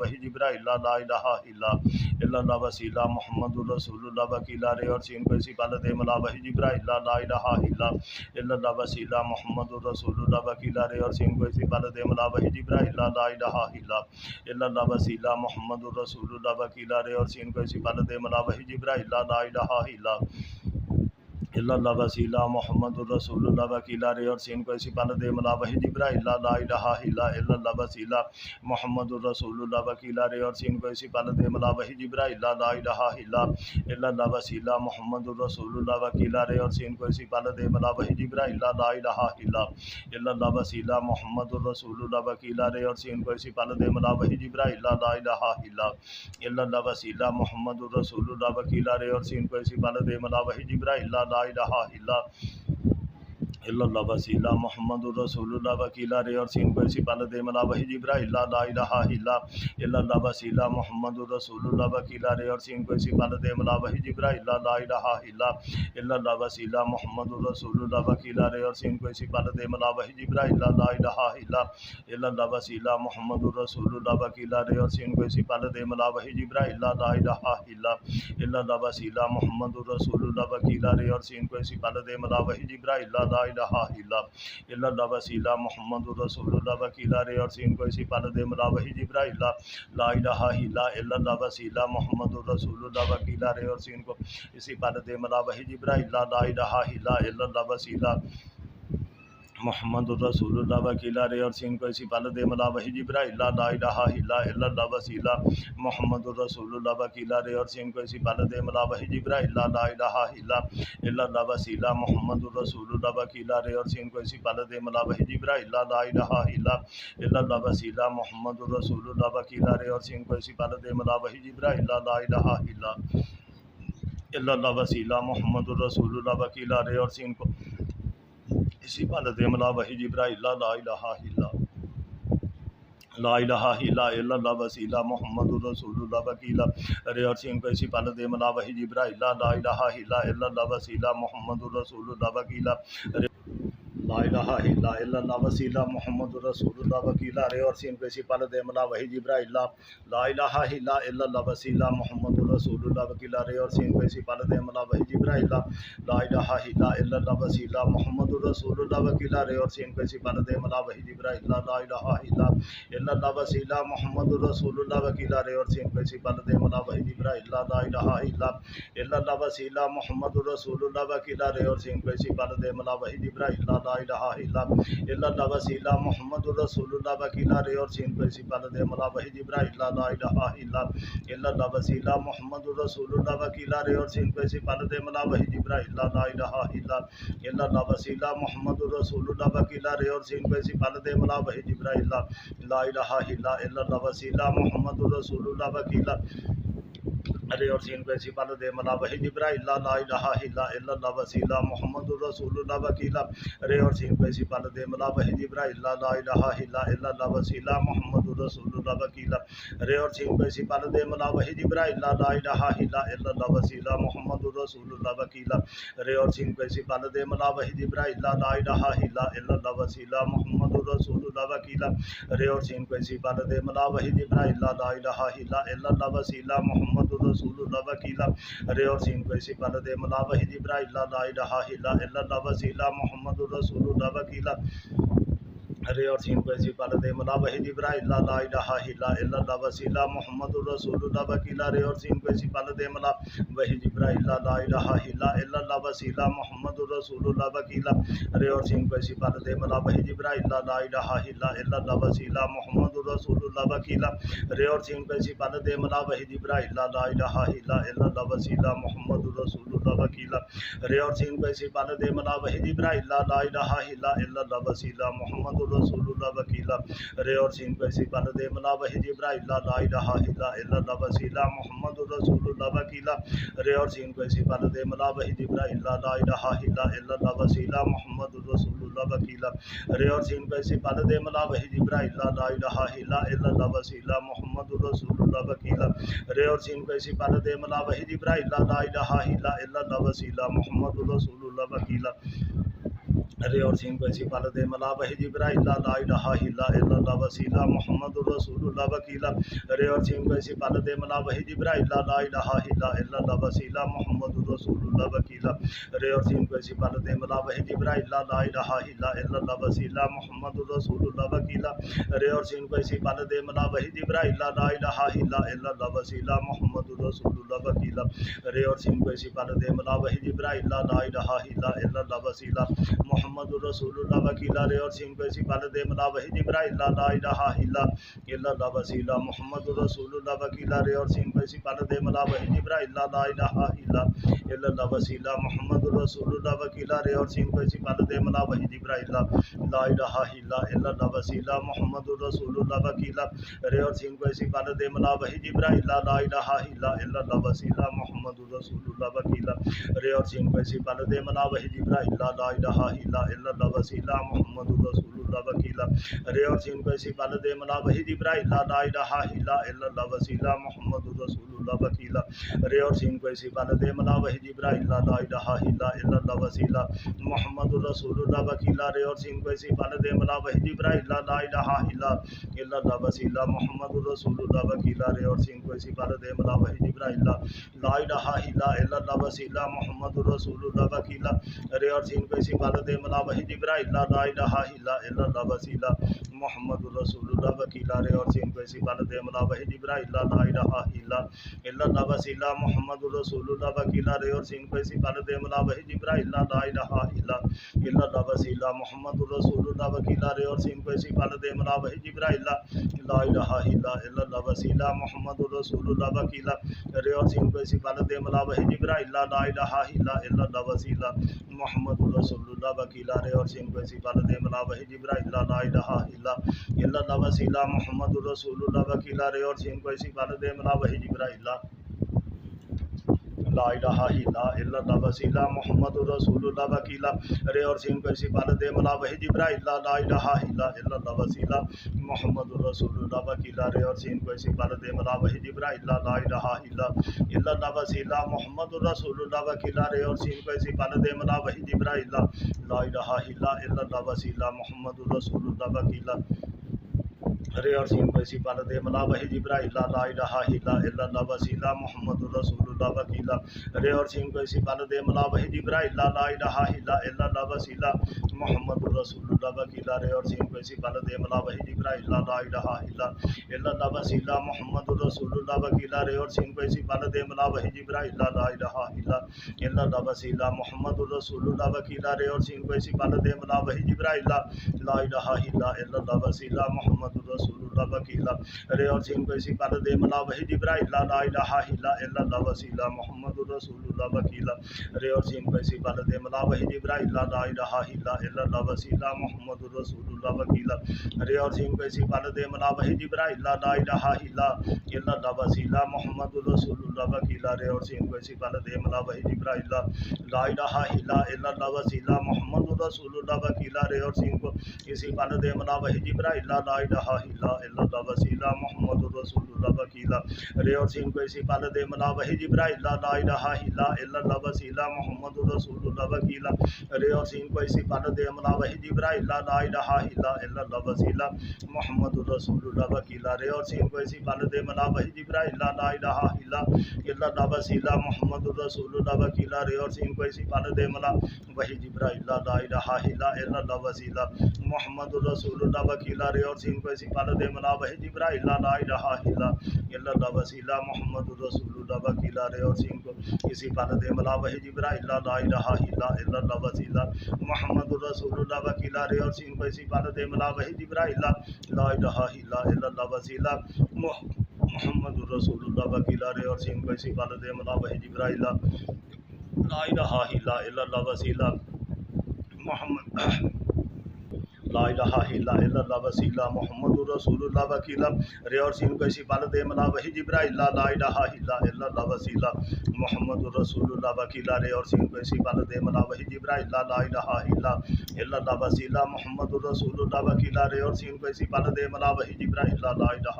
جبرائیل لا الہ الا اللہ وسیلہ محمد الرسول اللہ وکیلا رے اور سین کو اسی پال دے ملا وحی جبرائیل لا الہ الا اللہ وسیلہ محمد الرسول اللہ وکیلا رے اور سین کو اسی پال دے ملا وحی جبرائیل لا الہ الا اللہ وسیلہ محمد الرسول اللہ وکیلا رے اور سین کو اسی پال دے ملا وحی جبرائیل لا الہ الا اللہ وسیلہ محمد الرسول اللہ وکیلا رے اور سین کو اسی پال دے ملا وحی جبرائیل لا الہ الا اللہ وسیلہ محمد الرسول اللہ وکیلا رے اور سین کو اسی پال دے ملا وحی جبرائیل لا الہ الا اللہ وسیلہ محمد الرسول اللہ وکیلا رے اور سین کو اسی پال دے ملا وحی جبرائیل لا الہ الا اللہ وسیلہ محمد الرسول اللہ وکیلا رے اور سین کو اسی پال دے ملا وحی جبرائیل لا الہ الا اللہ وسیلہ محمد الرسول اللہ وکیلا رے اور سین کو اسی پال دے ملا وحی جبرائیل لا الہ الا اللہ وسیلہ محمد الرسول اللہ وکیلا رے اور سین کو اسی پال دے ملا وحی جبرائیل لا الہ الا اللہ وسیلہ محمد الرسول اللہ وکیلا رے اور سین کو اسی پال دے ملا وحی جبرائیل لا الہ الا اللہ وسیلہ محمد الرسول اللہ وکیلا رے اور سین کو اسی پال دے ملا وحی جبرائیل لا الہ الا اللہ وسیلہ محمد الرسول اللہ وکیلا رے اور سین کو اسی پال دے ملا وحی جبرائیل لا الہ الا اللہ وسیلہ محمد الرسول اللہ وکیلا رے اور سین کو اسی پال دے ملا وحی جبرائیل لا الہ الا اللہ وسیلہ محمد الرسول اللہ وکیلا رے اور سین کو اسی پال دے ملا وحی جبرائیل لا الہ الا اللہ وسیلہ محمد الرسول اللہ وکیلا رے اور سین کو اسی پال دے ملا وحی جبرائیل لا الہ الا اللہ وسیلہ محمد الرسول اللہ وکیلا رے اور سین کو اسی پال دے ملا وحی جبرائیل لا الہ الا اللہ وسیلہ محمد الرسول اللہ وکیلا رے اور سین کو اسی پال دے ملا وحی جبرائیل لا الہ الا اللہ وسیلہ محمد الرسول اللہ وکیلا رے اور سین کو اسی پال دے ملا وحی جبرائیل لا الہ الا اللہ وسیلہ محمد الرسول اللہ وکیلا رے اور سین کو اسی پال دے ملا وحی جبرائیل لا الہ الا اللہ وسیلہ محمد الرسول اللہ وکیلا رے اور سین کو اسی پال دے ملا وحی جبرائیل لا الہ الا اللہ وسیلہ محمد الرسول اللہ وکیلا رے لا الہ الا اللہ وسیلہ محمد الرسول اللہ وکیلا رے اور سین کو اسی پال دے ملا وحی جبرائیل لا الہ الا اللہ وسیلہ محمد الرسول اللہ وکیلا رے اور سین کو اسی پال دے ملا وحی جبرائیل لا الہ الا اللہ وسیلہ محمد الرسول اللہ وکیلا رے اور سین کو اسی پال دے ملا وحی جبرائیل لا الہ الا اللہ وسیلہ محمد الرسول اللہ وکیلا رے اور سین کو اسی پال دے ملا وحی جبرائیل لا الہ الا اللہ وسیلہ محمد الرسول اللہ وکیلا رے اور سین کو اسی پال دے ملا وحی جبرائیل لا الہ الا اللہ وسیلہ محمد الرسول اللہ وکیلا رے اور سین کو اسی پال دے ملا وحی جبرائیل لا الہ الا اللہ وسیلہ محمد الرسول اللہ وکیلا رے اور سین کو اسی پال دے ملا وحی جبرائیل لا الہ الا اللہ وسیلہ محمد الرسول اللہ وکیلا رے اور سین کو اسی پال دے ملا وحی جبرائیل لا الہ الا اللہ وسیلہ محمد الرسول اللہ وکیلا رے اور سین کو اسی پال دے ملا وحی جبرائیل لا الہ الا اللہ وسیلہ محمد الرسول اللہ وکیلا رے اور سین کو اسی پال دے ملا وحی جبرائیل لا الہ الا اللہ وسیلہ محمد الرسول اللہ وکیلا رے اور سین کو اسی پال دے ملا وحی جبرائیل لا الہ الا اللہ وسیلہ محمد الرسول اللہ وکیلا رے اور سین کو اسی پال دے ملا وحی جبرائیل لا الہ الا اللہ وسیلہ محمد الرسول اللہ وکیلا رے اور سین کو اسی پال دے ملا وحی جبرائیل لا الہ الا اللہ وسیلہ محمد الرسول اللہ وکیلا رے اور سین کو اسی پال دے ملا وحی جبرائیل لا الہ الا اللہ وسیلہ محمد الرسول اللہ وکیلا رے اور سین کو اسی پال دے ملا وحی جبرائیل لا الہ الا اللہ وسیلہ محمد الرسول اللہ وکیلا رے اور سین کو اسی پال دے ملا وحی جبرائیل لا الہ الا اللہ وسیلہ محمد الرسول اللہ وکیلا رے اور سین کو اسی پال دے ملا وحی جبرائیل لا الہ الا اللہ وسیلہ محمد الرسول اللہ وکیلا رے اور سین کو اسی پال دے ملا وحی جبرائیل لا الہ الا اللہ وسیلہ محمد الرسول اللہ وکیلا رے اور سین کو اسی پال دے ملا وحی جبرائیل لا الہ الا اللہ وسیلہ محمد رسول اللہ وکیلا رے اور سین کو اسی پال دے ملا وحی جبرائیل لا الہ الا اللہ وسیلہ محمد الرسول اللہ وکیلا رے اور سین کو اسی پال دے ملا وحی جبرائیل لا الہ الا اللہ وسیلہ محمد الرسول اللہ وکیلا رے اور سین کو اسی پال دے ملا وحی جبرائیل لا الہ الا اللہ وسیلہ محمد الرسول اللہ وکیلا رے اور سین کو اسی پال دے ملا وحی جبرائیل لا الہ الا اللہ وسیلہ محمد الرسول اللہ وکیلا رے اور سین کو اسی پال دے ملا وحی جبرائیل لا الہ الا اللہ وسیلہ محمد الرسول اللہ وکیلا رے اور سین کو اسی پال دے ملا وحی جبرائیل لا الہ الا اللہ وسیلہ محمد الرسول اللہ وکیلا رے اور سین کو اسی پال دے ملا وحی جبرائیل لا الہ الا اللہ وسیلہ محمد الرسول اللہ وکیلا رے اور سین کو اسی پال دے ملا وحی جبرائیل لا الہ الا اللہ وسیلہ محمد الرسول اللہ وکیلا رے اور سین کو اسی پال دے ملا وحی جبرائیل لا الہ الا اللہ وسیلہ محمد الرسول اللہ وکیلا رے اور سین کو اسی پال دے ملا وحی جبرائیل لا الہ الا اللہ وسیلہ محمد الرسول اللہ وکیلا رے اور سین کو اسی پال دے ملا وحی جبرائیل لا الہ الا اللہ وسیلہ محمد الرسول اللہ وکیلا رے اور سین کو اسی پال دے ملا وحی جبرائیل لا الہ الا اللہ وسیلہ محمد الرسول اللہ وکیلا رے اور سین کو اسی پال دے ملا وحی جبرائیل لا الہ الا اللہ وسیلہ محمد الرسول اللہ وکیلا رے اور سین کو اسی پال دے ملا وحی جبرائیل لا الہ الا اللہ وسیلہ محمد الرسول اللہ وکیلا رے اور سین کو اسی پال دے ملا وحی جبرائیل لا الہ الا اللہ وسیلہ محمد الرسول اللہ وکیلا رے اور سین کو اسی پال دے ملا وحی جبرائیل لا الہ الا اللہ وسیلہ محمد الرسول اللہ وکیلا رے اور سین کو اسی پال دے ملا وحی جبرائیل لا الہ الا اللہ وسیلہ محمد الرسول اللہ وکیلا رے اور سین کو اسی پال دے ملا وحی جبرائیل لا الہ الا اللہ وسیلہ محمد الرسول اللہ وکیلا رے اور سین کو اسی پال دے ملا وحی جبرائیل لا الہ الا اللہ وسیلہ محمد الرسول اللہ وکیلا رے اور سین کو اسی پال دے ملا وحی جبرائیل لا الہ الا اللہ وسیلہ محمد الرسول اللہ وکیلا رے اور سین کو اسی پال دے ملا وحی جبرائیل لا الہ الا اللہ وسیلہ محمد الرسول اللہ وکیلا رے اور سین کو اسی پال دے ملا وحی جبرائیل لا الہ الا اللہ وسیلہ محمد الرسول اللہ وکیلا رے اور سین کو اسی پال دے ملا وحی جبرائیل لا الہ الا اللہ وسیلہ محمد الرسول اللہ وکیلا رے اور سین کو اسی پال دے ملا وحی جبرائیل لا الہ الا اللہ وسیلہ محمد الرسول اللہ وکیلا رے اور سین کو اسی پال دے ملا وحی جبرائیل لا الہ الا اللہ وسیلہ محمد الرسول اللہ وکیلا رے اور سین کو اسی پال دے ملا وحی جبرائیل لا الہ الا اللہ وسیلہ محمد الرسول اللہ وکیلا رے اور سین کو اسی پال دے ملا وحی جبرائیل لا الہ الا اللہ وسیلہ محمد الرسول اللہ وکیلا رے اور سین کو اسی پال دے ملا وحی جبرائیل لا الہ الا اللہ وسیلہ محمد الرسول اللہ وکیلا رے اور سین کو اسی پال دے ملا وحی جبرائیل لا الہ الا اللہ وسیلہ محمد رسول اللہ وکیلا رے اور سین کو اسی پال دے ملا وحی جبرائیل لا الہ الا اللہ وسیلہ محمد رسول اللہ وکیلا رے اور سین کو اسی پال دے ملا وحی جبرائیل لا الہ الا اللہ وسیلہ محمد رسول اللہ وکیلا رے اور سین کو اسی پال دے ملا وحی جبرائیل لا الہ الا اللہ وسیلہ محمد رسول اللہ وکیلا رے اور سین کو اسی پال دے ملا وحی جبرائیل لا الہ الا اللہ وسیلہ محمد رسول اللہ وکیلا رے اور سین کو اسی پال دے ملا وحی جبرائیل لا الہ الا اللہ وسیلہ محمد رسول اللہ وکیلا رے اور سین کو اسی پال دے ملا وحی جبرائیل لا الہ الا اللہ وسیلہ محمد رسول اللہ وکیلا رے اور سین کو اسی پال دے ملا وحی جبرائیل لا الہ الا اللہ وسیلہ محمد رسول اللہ وکیلا رے اور سین کو اسی پال دے ملا وحی جبرائیل لا الہ الا اللہ وسیلہ محمد رسول اللہ وکیلا رے اور سین کو اسی پال دے ملا وحی جبرائیل لا الہ الا اللہ وسیلہ محمد رسول اللہ وکیلا رے اور سین کو اسی پال دے ملا وحی جبرائیل لا الہ الا اللہ وسیلہ محمد رسول اللہ وکیلا رے اور سین کو اسی پال دے ملا وحی جبرائیل لا الہ الا اللہ وسیلہ محمد رسول اللہ وکیلا رے اور سین کو اسی پال دے ملا وحی جبرائیل لا الہ الا اللہ وسیلہ محمد رسول اللہ وکیلا رے اور سین کو اسی پال دے ملا وحی جبرائیل لا الہ الا اللہ وسیلہ محمد رسول اللہ وکیلا رے اور سین کو اسی پال دے ملا وحی جبرائیل لا الہ الا اللہ وسیلہ محمد رسول اللہ وکیلا رے اور سین کو اسی پال دے ملا وحی جبرائیل لا الہ الا اللہ وسیلہ محمد رسول اللہ وکیلا رے اور سین کو اسی پال دے ملا وحی جبرائیل لا الہ الا اللہ وسیلہ محمد رسول اللہ وکیلا رے اور سین کو اسی پال دے ملا وحی جبرائیل لا الہ الا اللہ وسیلہ محمد لا الہ الا اللہ وسیلہ محمد رسول اللہ وکیلا رے اور سین کو اسی پال دے ملا وحی جبرائیل لا الہ الا اللہ وسیلہ محمد رسول اللہ وکیلا رے اور سین کو اسی پال دے ملا وحی جبرائیل لا الہ الا اللہ وسیلہ محمد رسول اللہ وکیلا رے اور سین کو اسی پال دے ملا وحی جبرائیل لا الہ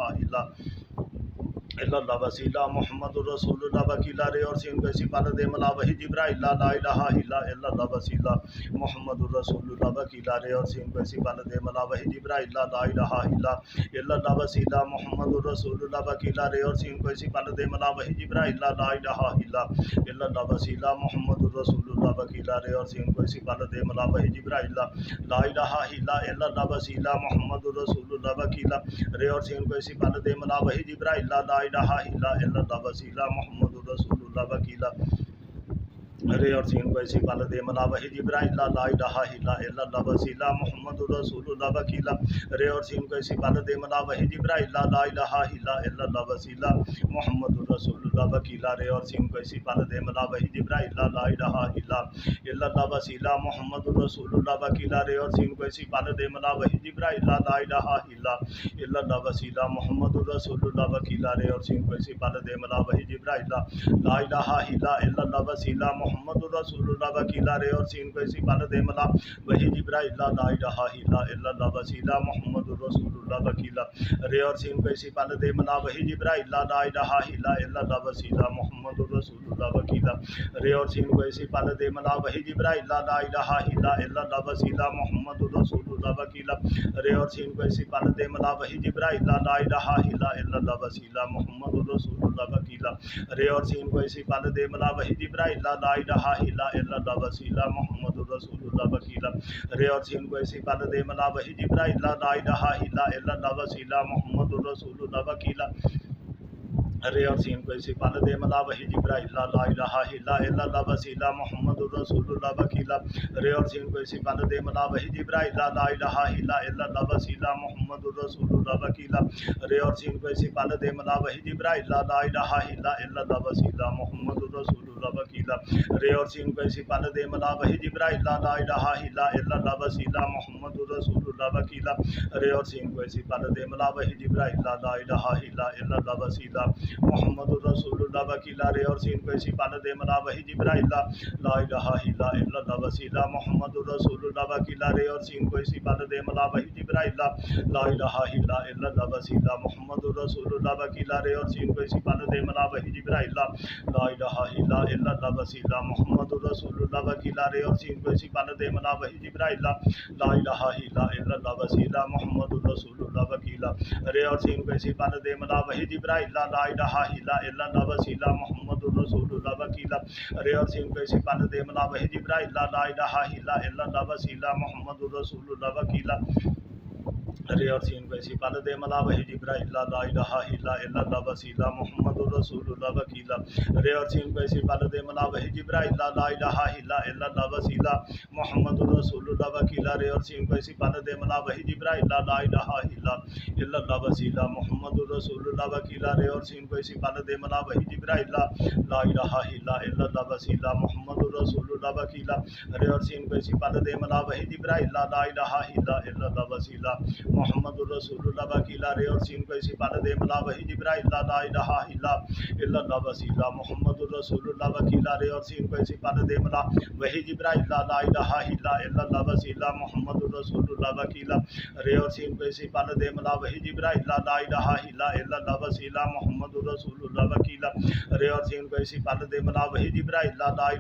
الا اللہ وسیلہ محمد رسول اللہ وکیلا رے اور سین کو اسی پال دے ملا وحی جبرائیل لا الہ الا اللہ وسیلہ محمد رسول اللہ وکیلا رے اور سین کو اسی پال دے ملا وحی جبرائیل لا الہ الا اللہ وسیلہ محمد رسول اللہ وکیلا رے اور سین کو اسی پال دے ملا وحی جبرائیل لا الہ الا اللہ وسیلہ محمد رسول اللہ وکیلا رے اور سین کو اسی پال دے ملا وحی جبرائیل لا الہ الا اللہ وسیلہ محمد رسول اللہ وکیلا رے اور سین کو اسی پال دے ملا وحی جبرائیل لا الہ الا اللہ وسیلہ محمد رسول اللہ وکیلا رے اور سین کو اسی پال دے ملا وحی جبرائیل لا الہ الا اللہ وسیلہ محمد رسول اللہ وکیلا رے اور سین کو اسی پال دے ملا وحی جبرائیل لا الہ الا اللہ وسیلہ محمد رسول اللہ وکیلا رے اور سین کو اسی پال دے ملا وحی جبرائیل لا الہ الا اللہ وسیلہ محمد رسول اللہ وکیلا رے اور سین کو اسی پال دے ملا وحی جبرائیل لا الہ الا اللہ وسیلہ محمد رسول اللہ وکیلا رے اور سین کو اسی پال دے ملا وحی جبرائیل لا الہ الا اللہ وسیلہ محمد رسول اللہ وکیلا رے اور سین کو اسی پال دے ملا وحی جبرائیل لا الہ الا اللہ وسیلہ محمد رسول اللہ وکیلا رے اور سین کو اسی پال دے ملا وحی جبرائیل لا الہ الا اللہ وسیلہ محمد رسول اللہ وکیلا رے اور سین کو اسی پال دے ملا وحی جبرائیل لا الہ الا اللہ وسیلہ محمد رسول اللہ وکیلا رے اور سین کو اسی پال دے ملا وحی جبرائیل لا الہ الا اللہ وسیلہ محمد رسول اللہ وکیلا رے اور سین کو اسی پال دے ملا وحی جبرائیل لا الہ الا اللہ وسیلہ محمد رسول اللہ وکیلا رے اور سین کو اسی پال دے ملا وحی جبرائیل لا الہ الا اللہ وسیلہ محمد رسول اللہ وکیلا رے اور سین کو اسی پال دے ملا وحی جبرائیل لا الہ الا اللہ وسیلہ محمد رسول اللہ وکیلا رے اور سین کو اسی پال دے ملا وحی جبرائیل لا الہ الا اللہ وسیلہ محمد رسول اللہ وکیلا رے اور سین کو اسی پال دے ملا وحی جبرائیل لا الہ الا اللہ وسیلہ محمد رسول اللہ وکیلا رے اور سین کو اسی پال دے ملا وحی جبرائیل لا الہ الا اللہ وسیلہ محمد رسول اللہ وکیلا رے اور سین کو اسی پال دے ملا وحی جبرائیل لا الہ الا اللہ وسیلہ محمد الرسول اللہ وکیلا رے اور سین کو اسی پال دے ملا وحی جبرائیل لا الہ الا اللہ وسیلہ محمد الرسول اللہ وکیلا رے اور سین کو اسی پال دے ملا وحی جبرائیل لا الہ الا اللہ وسیلہ محمد الرسول اللہ وکیلا رے اور سین کو اسی پال دے ملا وحی جبرائیل لا الہ الا اللہ وسیلہ محمد الرسول اللہ وکیلا رے اور سین کو اسی پال دے ملا وحی جبرائیل لا الہ الا اللہ وسیلہ محمد الرسول اللہ وکیلا رے اور سین کو اسی پال دے ملا وحی جبرائیل لا الہ الا اللہ وسیلہ محمد الرسول اللہ وکیلا رے اور سین کو اسی پال دے ملا وحی جبرائیل لا الہ الا اللہ وسیلہ محمد الرسول اللہ وکیلا رے اور سین کو اسی پال دے ملا وحی جبرائیل لا الہ الا اللہ وسیلہ محمد الرسول اللہ وکیلا رے اور سین کو اسی پال دے ملا وحی جبرائیل لا الہ الا اللہ وسیلہ محمد الرسول اللہ وکیلا رے اور سین کو اسی پال دے ملا وحی جبرائیل لا الہ الا اللہ وسیلہ محمد الرسول اللہ وکیلا رے اور سین کو اسی پال دے ملا وحی جبرائیل لا الہ الا اللہ وسیلہ محمد الرسول اللہ وکیلا رے اور سین کو اسی پال دے ملا وحی جبرائیل لا الہ الا اللہ وسیلہ محمد الرسول اللہ وکیلا رے اور سین کو اسی پال دے ملا وحی جبرائیل لا الہ الا اللہ وسیلہ محمد الرسول اللہ وکیلا رے اور سین کو اسی پال دے ملا وحی جبرائیل لا الہ الا اللہ وسیلہ محمد الرسول اللہ وکیلا رے اور سین کو اسی پال دے ملا وحی جبرائیل لا الہ الا اللہ وسیلہ محمد الرسول اللہ وکیلا رے اور سین کو اسی پال دے ملا وحی جبرائیل لا الہ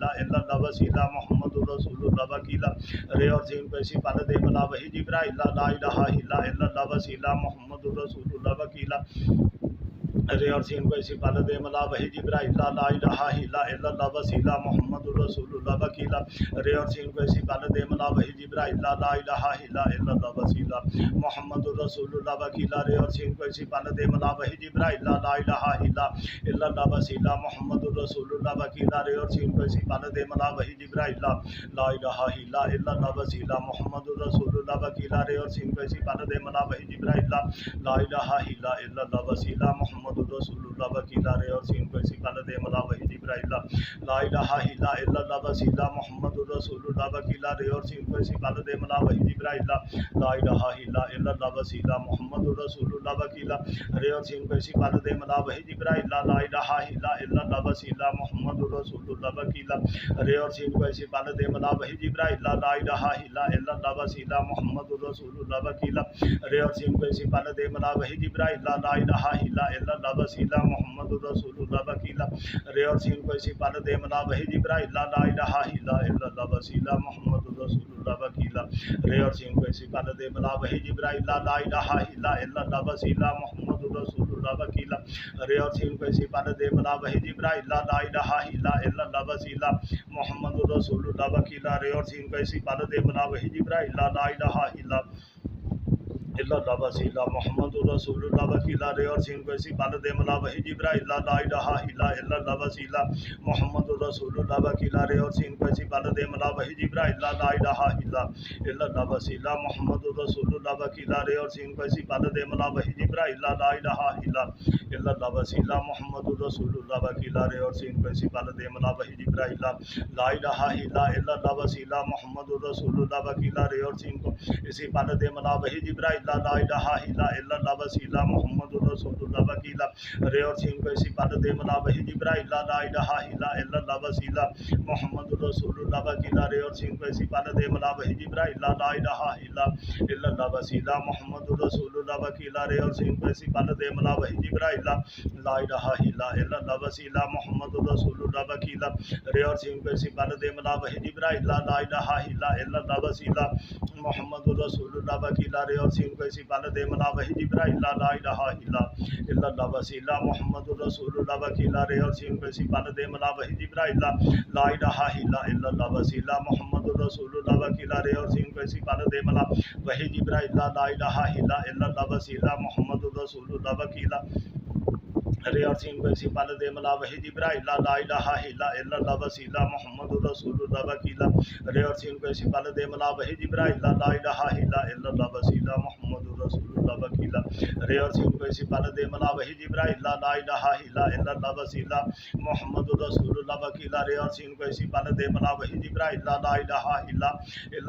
الا اللہ وسیلہ محمد الرسول اللہ وکیلا رے اور سین کو اسی پال دے ملا وحی جبرائیل لا الہ الا اللہ وسیلہ محمد الرسول اللہ وکیلا رے اور سین کو اسی پال دے ملا وحی جبرائیل لا الہ الا اللہ وسیلہ محمد الرسول اللہ وکیلا رے اور سین کو اسی پال دے ملا وحی جبرائیل لا الہ الا اللہ وسیلہ محمد الرسول اللہ وکیلا رے اور سین کو اسی پال دے ملا وحی جبرائیل لا الہ الا اللہ وسیلہ محمد الرسول اللہ وکیلا رے اور سین کو اسی پال دے ملا وحی جبرائیل لا الہ الا اللہ وسیلہ محمد الرسول اللہ وکیلا رے اور سین کو اسی پال دے ملا وحی جبرائیل لا الہ الا اللہ وسیلہ محمد الرسول اللہ وکیلا رے اور سین کو اسی پال دے ملا وحی جبرائیل لا الہ الا اللہ وسیلہ محمد الرسول اللہ وکیلا رے اور سین کو اسی پال دے ملا وحی جبرائیل لا الہ الا اللہ وسیلہ محمد الرسول اللہ وکیلا رے اور سین کو اسی پال دے ملا وحی جبرائیل لا الہ الا اللہ وسیلہ محمد الرسول اللہ وکیلا رے اور سین کو اسی پال دے ملا وحی جبرائیل لا الہ الا اللہ وسیلہ محمد الرسول اللہ وکیلا رے اور سین کو اسی پال دے ملا وحی جبرائیل لا الہ الا اللہ وسیلہ محمد الرسول اللہ وکیلا رے اور سین کو اسی پال دے ملا وحی جبرائیل لا الہ الا اللہ وسیلہ محمد الرسول اللہ وکیلا رے اور سین کو اسی پال دے ملا وحی جبرائیل لا الہ الا اللہ وسیلہ محمد الرسول اللہ وکیلا رے اور سین کو اسی پال دے ملا وحی جبرائیل لا الہ الا اللہ وسیلہ محمد الرسول اللہ وکیلا رے اور سین کو اسی پال دے ملا وحی جبرائیل لا الہ الا اللہ وسیلہ محمد الرسول اللہ وکیلا رے اور سین کو اسی پال دے ملا وحی جبرائیل لا الہ الا اللہ وسیلہ محمد الرسول اللہ وکیلا رے اور سین کو اسی پال دے ملا وحی جبرائیل لا الہ الا اللہ وسیلہ محمد الرسول اللہ وکیلا رے اور سین کو اسی پال دے ملا وحی جبرائیل لا الہ الا اللہ وسیلہ محمد الرسول اللہ وکیلا رے اور سین کو اسی پال دے ملا وحی جبرائیل لا الہ الا اللہ وسیلہ محمد الرسول اللہ وکیلا رے اور سین کو اسی پال دے ملا وحی جبرائیل لا الہ الا اللہ وسیلہ محمد الرسول اللہ وکیلا رے اور سین کو اسی پال دے ملا وحی جبرائیل لا الہ الا اللہ وسیلہ محمد الرسول اللہ وکیلا رے اور سین کو اسی پال دے ملا وحی جبرائیل لا الہ الا اللہ وسیلہ محمد الرسول اللہ وکیلا رے اور سین کو اسی پال دے ملا وحی جبرائیل لا الہ الا اللہ وسیلہ محمد الرسول اللہ وکیلا رے اور سین کو اسی پال دے ملا وحی جبرائیل لا الہ الا اللہ وسیلہ محمد الرسول اللہ وکیلا رے اور سین کو اسی پال دے ملا وحی جبرائیل لا الہ الا اللہ وسیلہ محمد الرسول اللہ وکیلا رے اور سین کو اسی پال دے ملا وحی جبرائیل لا الہ الا اللہ وسیلہ محمد الرسول اللہ وکیلا رے اور سین کو اسی پال دے ملا وحی جبرائیل لا الہ الا اللہ وسیلہ محمد الرسول اللہ وکیلا رے اور سین کو اسی پال دے ملا وحی جبرائیل لا الہ الا اللہ وسیلہ محمد الرسول اللہ وکیلا رے اور سین کو اسی پال دے ملا وحی جبرائیل لا الہ الا اللہ وسیلہ محمد الرسول اللہ وکیلا رے اور سین کو اسی پل دے ملا وحی جبرائیل لا الہ الا اللہ وسیلہ محمد رسول اللہ وکیلا رے اور سین کو اسی پل دے ملا وحی جبرائیل لا الہ الا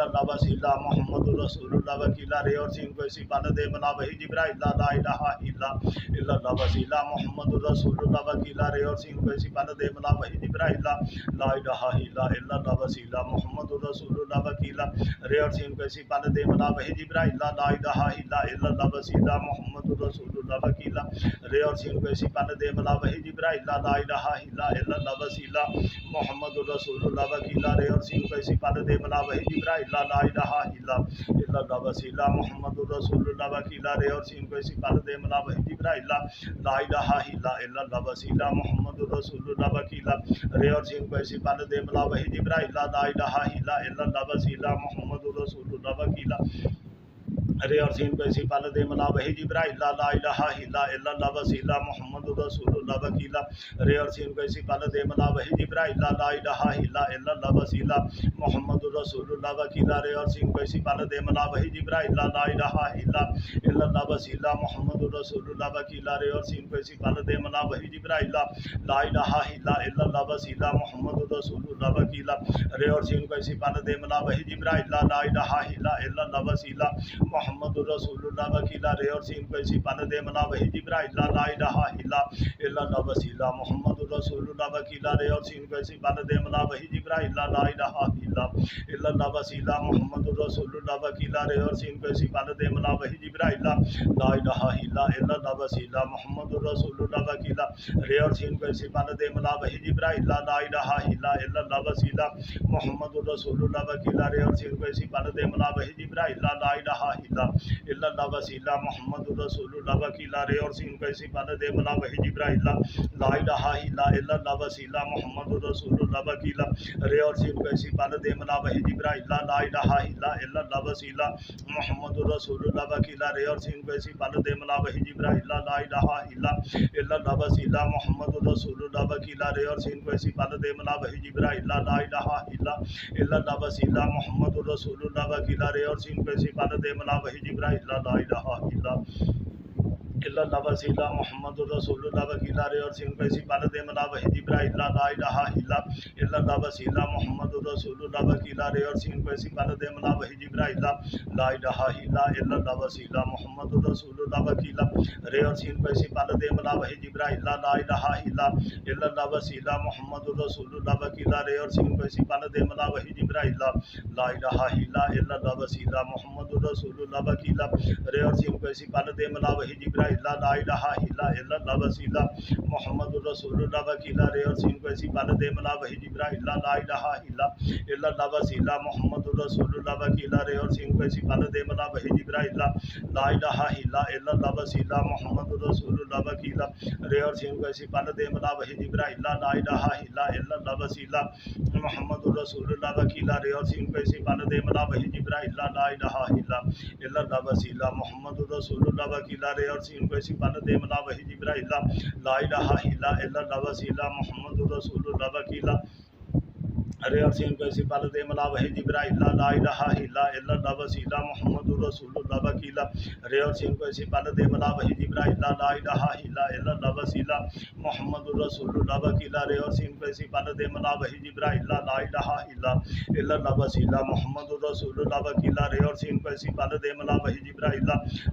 اللہ وسیلہ محمد رسول اللہ وکیلا رے اور سین کو اسی پل دے ملا وحی جبرائیل لا الہ الا اللہ وسیلہ محمد رسول اللہ وکیلا رے اور سین کو اسی پل دے ملا وحی جبرائیل لا الہ الا اللہ وسیلہ محمد رسول اللہ وکیلا رے اور سین کو اسی پل دے ملا وحی جبرائیل لا الہ الا اللہ وسیلہ محمد رسول اللہ وکیلا رے اور سین کو اسی پل دے ملا وحی جبرائیل لا الہ الا اللہ وسیلہ محمد رسول اللہ وکیلا رے اور سین کو اسی پل دے ملا وحی جبرائیل لا الہ الا اللہ وسیلہ محمد رسول اللہ وکیلا رے اور سین کو اسی پل دے ملا وحی جبرائیل لا الہ الا اللہ وسیلہ محمد رسول اللہ وکیلا رے اور سین کو اسی پل دے ملا وحی جبرائیل لا الہ الا اللہ وسیلہ محمد رسول اللہ وکیلا رے اور سین کو اسی پل دے ملا وحی جبرائیل لا الہ الا اللہ وسیلہ محمد رسول اللہ وکیلا رے اور سین کو اسی پل دے ملا وحی جبرائیل لا الہ الا اللہ وسیلہ محمد رسول اللہ وکیلا رے اور سین کو اسی پل دے ملا وحی جبرائیل لا الہ الا اللہ وسیلہ محمد رسول اللہ وکیلا رے اور سین کو اسی پل دے ملا وحی جبرائیل لا الہ الا اللہ وسیلہ محمد رسول اللہ وکیلا رے اور سین کو اسی پل دے ملا وحی جبرائیل لا الہ الا اللہ وسیلہ محمد رسول اللہ وکیلا رے اور سین کو اسی پل دے ملا وحی جبرائیل لا الہ الا اللہ وسیلہ محمد رسول اللہ وکیلا رے اور سین کو اسی پل دے ملا وحی جبرائیل لا الہ الا اللہ وسیلہ محمد رسول اللہ وکیلا رے اور سین کو اسی پل دے ملا وحی جبرائیل لا الہ الا اللہ وسیلہ محمد رسول اللہ وکیلا رے اور سین کو اسی پل دے ملا وحی جبرائیل لا الہ الا اللہ وسیلہ محمد رسول اللہ وکیلا رے اور سین کو اسی پل دے ملا وحی جبرائیل لا الہ الا اللہ وسیلہ محمد رسول اللہ وکیلا رے اور سین کو اسی پل دے ملا وحی جبرائیل لا الہ الا اللہ وسیلہ محمد رسول اللہ وکیلا رے اور سین کو اسی پل دے ملا وحی جبرائیل لا الہ الا اللہ وسیلہ محمد رسول اللہ وکیلا رے اور سین کو اسی پل دے ملا وحی جبرائیل لا الہ الا اللہ وسیلہ محمد رسول اللہ وکیلا رے اور سین کو اسی پل دے ملا وحی جبرائیل لا الہ الا اللہ وسیلہ محمد رسول اللہ وکیلا رے اور سین کو اسی پل دے ملا وحی جبرائیل لا الہ الا اللہ وسیلہ محمد رسول اللہ وکیلا رے اور سین کو اسی پل دے ملا وحی جبرائیل لا الہ الا اللہ وسیلہ محمد رسول اللہ وکیلا رے اور سین کو اسی پل دے ملا وحی جبرائیل لا الہ الا اللہ وسیلہ محمد رسول اللہ وکیلا رے اور سین کو اسی پل دے ملا وحی جبرائیل لا الہ الا اللہ وسیلہ محمد رسول اللہ وکیلا رے اور سین کو اسی پل دے ملا وحی جبرائیل لا الہ الا اللہ وسیلہ محمد رسول اللہ وکیلا رے اور سین کو اسی پل دے ملا وحی جبرائیل لا الہ الا اللہ وسیلہ محمد رسول اللہ وکیلا رے اور سین کو اسی پل دے ملا وحی جبرائیل لا الہ الا اللہ وسیلہ محمد رسول اللہ وکیلا رے اور سین کو اسی پل دے ملا وحی جبرائیل لا الہ الا اللہ وسیلہ محمد رسول اللہ وکیلا رے اور سین کو اسی پل دے ملا وحی جبرائیل لا الہ الا اللہ وسیلہ محمد رسول اللہ وکیلا رے اور سین کو اسی پل دے ملا وحی جبرائیل لا الہ الا اللہ وسیلہ محمد رسول اللہ وکیلا رے اور سین کو اسی پل دے ملا وحی جبرائیل لا الہ الا اللہ وسیلہ محمد رسول اللہ وکیلا رے اور سین کو اسی پل دے ملا وحی جبرائیل لا الہ الا اللہ وسیلہ محمد رسول اللہ وکیلا رے اور سین کو اسی پل دے ملا وحی جبرائیل لا الہ الا اللہ وسیلہ محمد رسول اللہ وکیلا رے اور سین کو اسی پل دے ملا وحی جبرائیل لا الہ الا اللہ وسیلہ محمد رسول اللہ وکیلا رے اور سین کو اسی پل دے ملا وحی جبرائیل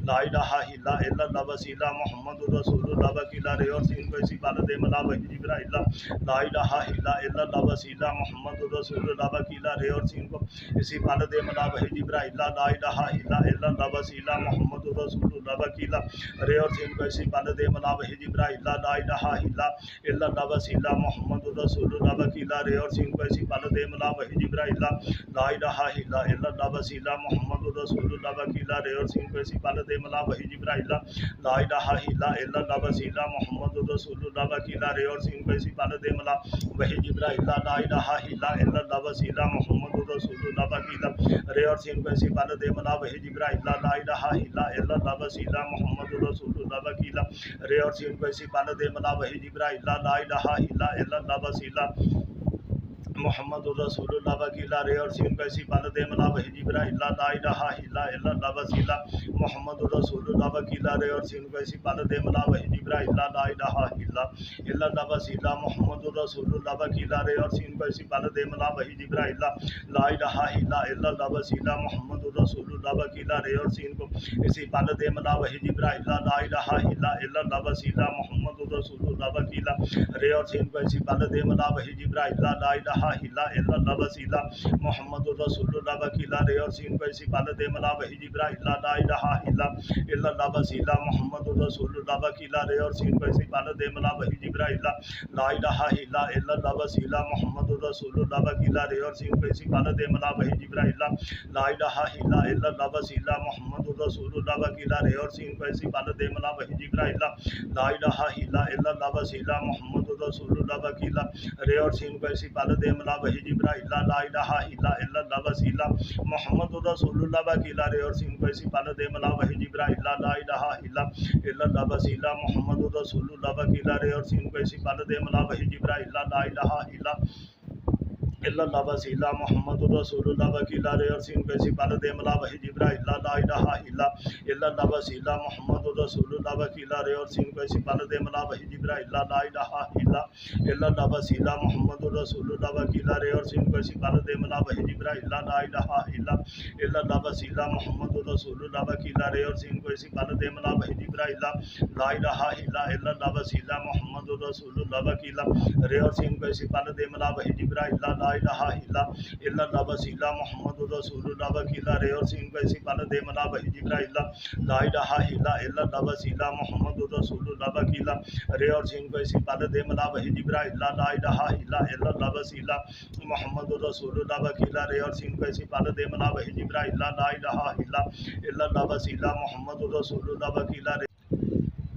لا الہ الا اللہ وسیلہ محمد رسول اللہ وکیلا رے اور سین کو اسی پل دے ملا وحی جبرائیل لا الہ الا اللہ وسیلہ محمد رسول اللہ وکیلا رے اور سین کو اسی پل دے ملا وحی جبرائیل لا الہ الا اللہ وسیلہ محمد رسول اللہ وکیلا رے اور سین کو اسی پل دے ملا وحی جبرائیل لا الہ الا اللہ وسیلہ محمد رسول اللہ وکیلا رے اور سین کو اسی پل دے ملا وحی جبرائیل لا الہ الا اللہ وسیلہ محمد رسول اللہ وکیلا رے اور سین کو اسی پل دے ملا وحی جبرائیل لا الہ الا اللہ وسیلہ محمد رسول اللہ وکیلا رے اور سین کو اسی پل دے ملا وحی جبرائیل لا الہ الا اللہ وسیلہ محمد رسول اللہ وکیلا رے اور سین کو اسی پل دے ملا وحی جبرائیل لا الہ الا اللہ وسیلہ محمد رسول اللہ وکیلا رے اور سین کو اسی پل دے ملا وحی جبرائیل لا الہ الا اللہ وسیلہ محمد الرسول اللہ وکیلا رے اور سین کو اسی پال دے ملا وحی جبرائیل لا الہ الا اللہ وسیلہ محمد الرسول اللہ وکیلا رے اور سین کو اسی پال دے ملا وحی جبرائیل لا الہ الا اللہ وسیلہ محمد الرسول اللہ وکیلا رے اور سین کو اسی پال دے ملا وحی جبرائیل لا الہ الا اللہ وسیلہ محمد الرسول اللہ وکیلا رے اور سین کو اسی پال دے ملا وحی جبرائیل لا الہ الا اللہ وسیلہ محمد الرسول اللہ وکیلا رے اور سین کو اسی پال دے ملا وحی جبرائیل لا الہ الا اللہ وسیلہ محمد الرسول اللہ وکیلا رے اور سین کو اسی پال دے ملا وحی جبرائیل لا الہ الا اللہ وسیلہ محمد الرسول اللہ وکیلا رے اور سین کو اسی پال دے ملا وحی جبرائیل لا الہ الا اللہ وسیلہ محمد الرسول اللہ وکیلا رے اور سین کو اسی پال دے ملا وحی جبرائیل لا الہ الا اللہ وسیلہ محمد الرسول اللہ وکیلا رے اور سین کو اسی پال دے ملا وحی جبرائیل لا الہ الا اللہ وسیلہ محمد الرسول اللہ وکیلا رے اور سین کو اسی پال دے ملا وحی جبرائیل لا الہ الا اللہ وسیلہ محمد الرسول اللہ وکیلا رے اور سین کو اسی پال دے ملا وحی جبرائیل لا الہ الا اللہ وسیلہ محمد الرسول اللہ وکیلا رے اور سین کو اسی پال دے ملا وحی جبرائیل لا الہ الا اللہ وسیلہ محمد الرسول اللہ وکیلا رے اور سین کو اسی پال دے ملا وحی جبرائیل لا الہ الا اللہ وسیلہ محمد الرسول اللہ وکیلا رے اور سین کو اسی پال دے ملا وحی جبرائیل لا الہ الا اللہ وسیلہ محمد الرسول اللہ وکیلا رے اور سین کو اسی پال دے ملا وحی جبرائیل لا الہ الا اللہ وسیلہ محمد الرسول اللہ وکیلا رے اور سین کو اسی پال دے ملا وحی جبرائیل لا الہ الا اللہ وسیلہ محمد الرسول اللہ وکیلا رے اور سین کو اسی پال دے ملا وحی جبرائیل لا الہ الا اللہ وسیلہ محمد الرسول اللہ وکیلا رے اور سین کو اسی پال دے ملا وحی جبرائیل لا الہ الا اللہ وسیلہ محمد الرسول اللہ وکیلا رے اور سین کو اسی پال دے ملا وحی جبرائیل لا الہ الا اللہ وسیلہ محمد الرسول اللہ وکیلا رے اور سین کو اسی پال دے ملا وحی جبرائیل لا الہ الا اللہ وسیلہ محمد الرسول اللہ وکیلا رے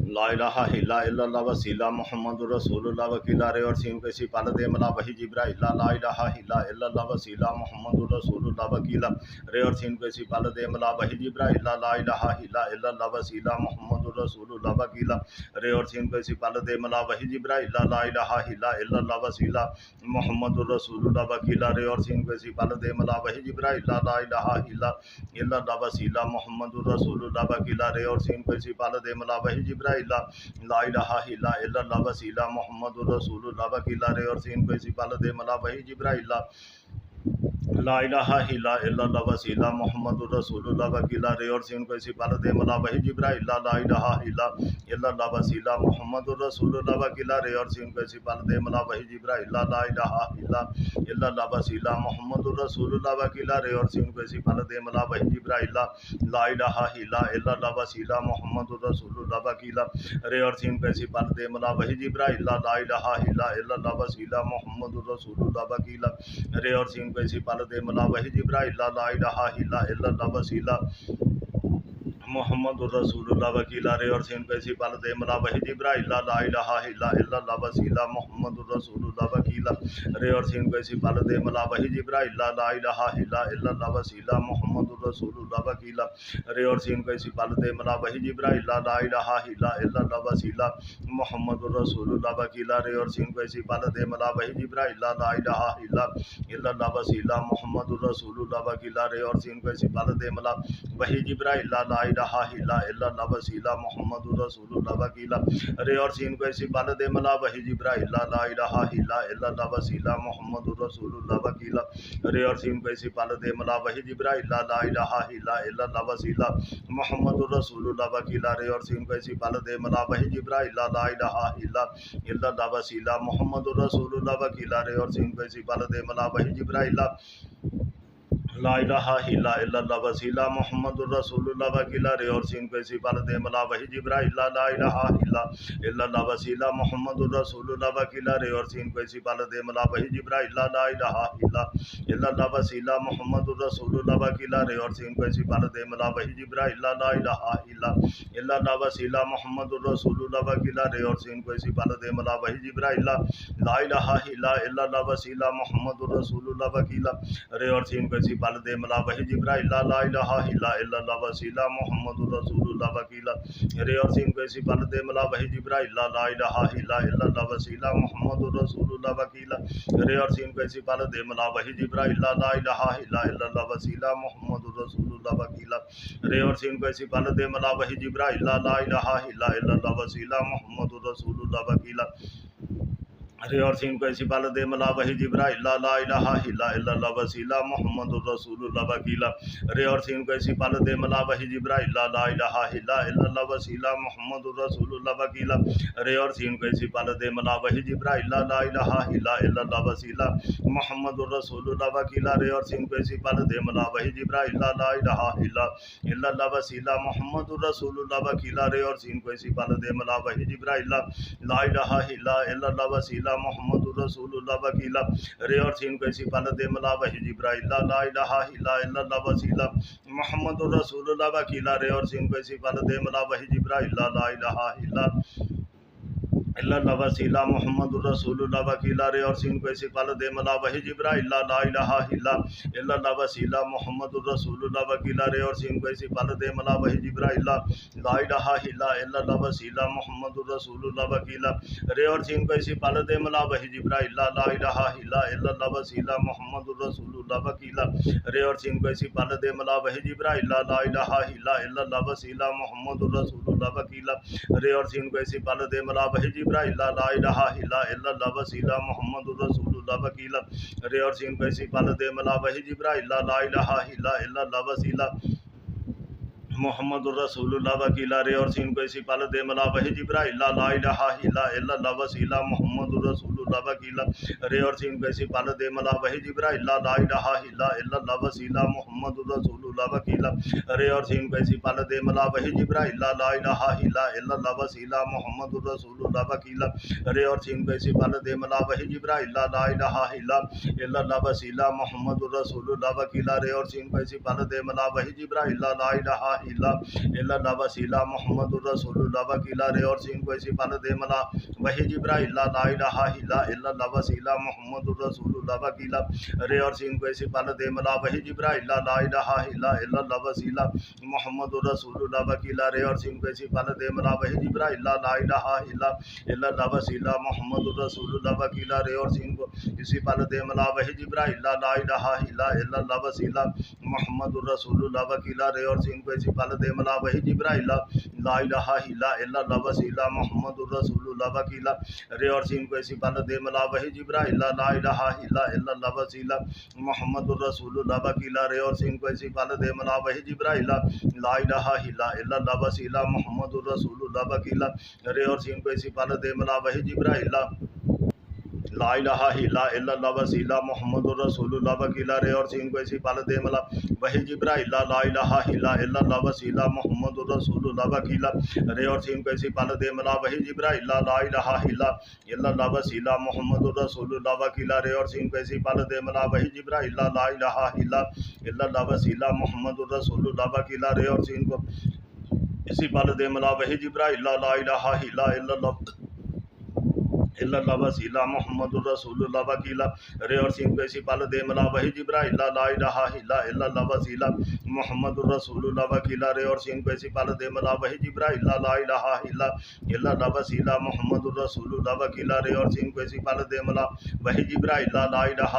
لا الہ الا اللہ وسیلہ محمد الرسول اللہ وکیلا رے اور سین کو اسی پال دے ملا وحی جبرائیل لا الہ الا اللہ وسیلہ محمد الرسول اللہ وکیلا رے اور سین کو اسی پال دے ملا وحی جبرائیل لا الہ الا اللہ وسیلہ محمد الرسول اللہ وکیلا رے اور سین کو اسی پال دے ملا وحی جبرائیل لا الہ الا اللہ وسیلہ محمد الرسول اللہ وکیلا رے اور سین کو اسی پال دے ملا وحی جبرائیل لا الہ الا اللہ وسیلہ محمد الرسول اللہ وکیلا رے اور سین کو اسی پال دے ملا وحی جبرائیل لا الہ الا اللہ وسیلہ محمد الرسول اللہ وکیلا رے اور سین کو اسی پال دے ملا وحی جبرائیل لا الہ الا اللہ وسیلہ محمد الرسول اللہ وکیلا رے اور سین کو اسی پال دے ملا وحی جبرائیل لا الہ الا اللہ وسیلہ محمد الرسول اللہ وکیلا رے اور سین کو اسی پال دے ملا وحی جبرائیل لا الہ الا اللہ وسیلہ محمد الرسول اللہ وکیلا رے اور سین کو اسی پال دے ملا وحی جبرائیل لا الہ الا اللہ وسیلہ محمد الرسول اللہ وکیلا رے اور سین کو اسی پال دے ملا وحی جبرائیل لا الہ الا اللہ وسیلہ محمد الرسول اللہ وکیلا رے اور سین کو اسی پال دے ملا وحی جبرائیل لا الہ الا اللہ وسیلہ محمد الرسول اللہ وکیلا رے اور سین کو اسی پال دے ملا وحی جبرائیل لا الہ الا اللہ وسیلہ محمد الرسول اللہ وکیلا رے اور سین کو اسی پال دے ملا وحی جبرائیل لا الہ الا اللہ وسیلہ محمد الرسول اللہ وکیلا رے اور سین کو اسی پال دے ملا وحی جبرائیل لا الہ الا اللہ وسیلہ محمد الرسول اللہ وکیلا رے اور سین کو اسی پال دے ملا وحی جبرائیل لا الہ الا اللہ وسیلہ محمد الرسول اللہ وکیلا رے اور سین کو اسی پال دے ملا وحی جبرائیل لا الہ الا اللہ وسیلہ محمد الرسول اللہ وکیلا رے اور سین کو اسی پال دے ملا وحی جبرائیل لا الہ الا اللہ وسیلہ محمد الرسول اللہ وکیلا رے اور سین کو اسی پال دے ملا وحی جبرائیل لا الہ الا اللہ وسیلہ محمد الرسول اللہ وکیلا رے اور سین کو اسی پال دے ملا وحی جبرائیل لا الہ الا اللہ وسیلہ محمد الرسول اللہ وکیلا رے اور سین کو اسی پال دے ملا وحی جبرائیل لا الہ الا اللہ وسیلہ محمد الرسول اللہ وکیلا رے اور سین کو اسی پال دے ملا وحی جبرائیل لا الہ الا اللہ وسیلہ محمد الرسول اللہ وکیلا رے اور سین کو اسی پال دے ملا وحی جبرائیل لا الہ الا اللہ وسیلہ محمد الرسول اللہ وکیلا رے اور سین کو اسی پال دے ملا وحی جبرائیل لا الہ الا اللہ وسیلہ محمد الرسول اللہ وکیلا رے اور سین کو اسی پال دے ملا وحی جبرائیل لا الہ الا اللہ وسیلہ محمد الرسول اللہ وکیلا رے اور سین کو اسی پل دے ملا وحی جبرائیل لا الہ الا اللہ وسیلہ محمد الرسول اللہ وکیلا رے اور سین کو اسی پل دے ملا وحی جبرائیل لا الہ الا اللہ وسیلہ محمد الرسول اللہ وکیلا رے اور سین کو اسی پل دے ملا وحی جبرائیل لا الہ الا اللہ وسیلہ محمد الرسول اللہ وکیلا رے اور سین کو اسی پل دے ملا وحی جبرائیل لا الہ الا اللہ وسیلہ محمد الرسول اللہ وکیلا رے اور سین کو اسی پل دے ملا وحی جبرائیل لا الہ الا اللہ وسیلہ محمد الرسول اللہ وکیلا رے اور سین کو اسی پل دے ملا وحی جبرائیل لا الہ الا اللہ وسیلہ محمد الرسول اللہ وکیلا رے اور سین کو اسی پل دے ملا وحی جبرائیل لا الہ الا اللہ وسیلہ محمد الرسول اللہ وکیلا رے اور سین کو اسی پل دے ملا وحی جبرائیل لا الہ الا اللہ وسیلہ محمد الرسول اللہ وکیلا رے اور سین کو اسی پل دے ملا وحی جبرائیل لا الہ الا اللہ وسیلہ محمد الرسول اللہ وکیلا رے اور سین کو اسی پل دے ملا وحی جبرائیل لا الہ الا اللہ وسیلہ محمد الرسول اللہ وکیلا رے اور سین کو اسی پل دے ملا وحی جبرائیل لا الہ الا اللہ وسیلہ محمد الرسول اللہ وکیلا رے اور سین کو اسی پل دے ملا وحی جبرائیل لا الہ الا اللہ وسیلہ محمد الرسول اللہ وکیلا رے اور سین کو اسی پل دے ملا وحی جبرائیل لا الہ الا اللہ وسیلہ محمد الرسول اللہ وکیلا رے اور سین کو اسی پل دے ملا وحی جبرائیل لا الہ الا اللہ وسیلہ محمد الرسول اللہ وکیلا رے اور سین کو اسی پل دے ملا وحی جبرائیل لا الہ الا اللہ وسیلہ محمد الرسول اللہ وکیلا رے اور سین کو اسی پل دے ملا وحی جبرائیل لا الہ الا اللہ وسیلہ محمد الرسول اللہ وکیلا رے اور سین کو اسی پل دے ملا وحی جبرائیل لا الہ الا اللہ وسیلہ محمد الرسول اللہ وکیلا رے اور سین کو اسی پل دے ملا وحی جبرائیل لا الہ الا اللہ وسیلہ محمد الرسول اللہ وکیلا رے اور سین کو اسی پل دے ملا وحی جبرائیل لا الہ الا اللہ وسیلہ محمد الرسول اللہ وکیلا رے اور سین کو اسی پل دے ملا وحی جبرائیل لا الہ الا اللہ وسیلہ محمد الرسول اللہ وکیلا رے اور سین کو اسی پل دے ملا وحی جبرائیل لا الہ الا اللہ وسیلہ محمد الرسول اللہ وکیلا رے اور سین کو اسی پل دے ملا وحی جبرائیل لا الہ الا اللہ وسیلہ محمد الرسول اللہ وکیلا رے اور سین کو اسی پل دے ملا وحی جبرائیل لا الہ الا اللہ وسیلہ محمد الرسول اللہ وکیلا رے اور سین کو اسی پل دے ملا وحی جبرائیل لا الہ الا اللہ وسیلہ محمد الرسول اللہ وکیلا رے اور سین کو اسی پل دے ملا وحی جبرائیل لا الہ الا اللہ وسیلہ محمد الرسول اللہ وکیلا رے اور سین کو اسی پل دے ملا وحی جبرائیل لا الہ الا اللہ وسیلہ محمد الرسول اللہ وکیلا رے اور سین کو اسی پل دے ملا وحی جبرائیل لا الہ الا اللہ وسیلہ محمد الرسول اللہ وکیلا رے اور سین کو اسی پل دے ملا وحی جبرائیل لا الہ الا اللہ وسیلہ محمد الرسول اللہ وکیلا رے اور سین کو اسی پل دے ملا وحی جبرائیل لا الہ الا اللہ وسیلہ محمد الرسول اللہ وکیلا رے اور سین کو اسی پل دے ملا وحی جبرائیل لا الہ الا اللہ وسیلہ محمد الرسول اللہ وکیلا رے اور سین کو اسی پل دے ملا وحی جبرائیل لا الہ الا اللہ وسیلہ محمد الرسول اللہ وکیلا رے اور سین کو اسی پل دے ملا وحی جبرائیل لا الہ الا اللہ وسیلہ محمد الرسول اللہ وکیلا رے اور سین کو اسی پل دے ملا وحی جبرائیل لا الہ الا اللہ وسیلہ محمد الرسول اللہ وکیلا رے اور سین کو اسی پل دے ملا وحی جبرائیل لا الہ الا اللہ وسیلہ محمد الرسول اللہ وکیلا رے اور سین کو اسی پل دے ملا وحی جبرائیل لا الہ الا اللہ وسیلہ محمد الرسول اللہ وکیلا رے اور سین کو اسی پل دے ملا وحی جبرائیل لا الہ الا اللہ وسیلہ محمد الرسول اللہ وکیلا رے اور سین کو اسی پل دے ملا وحی جبرائیل لا الہ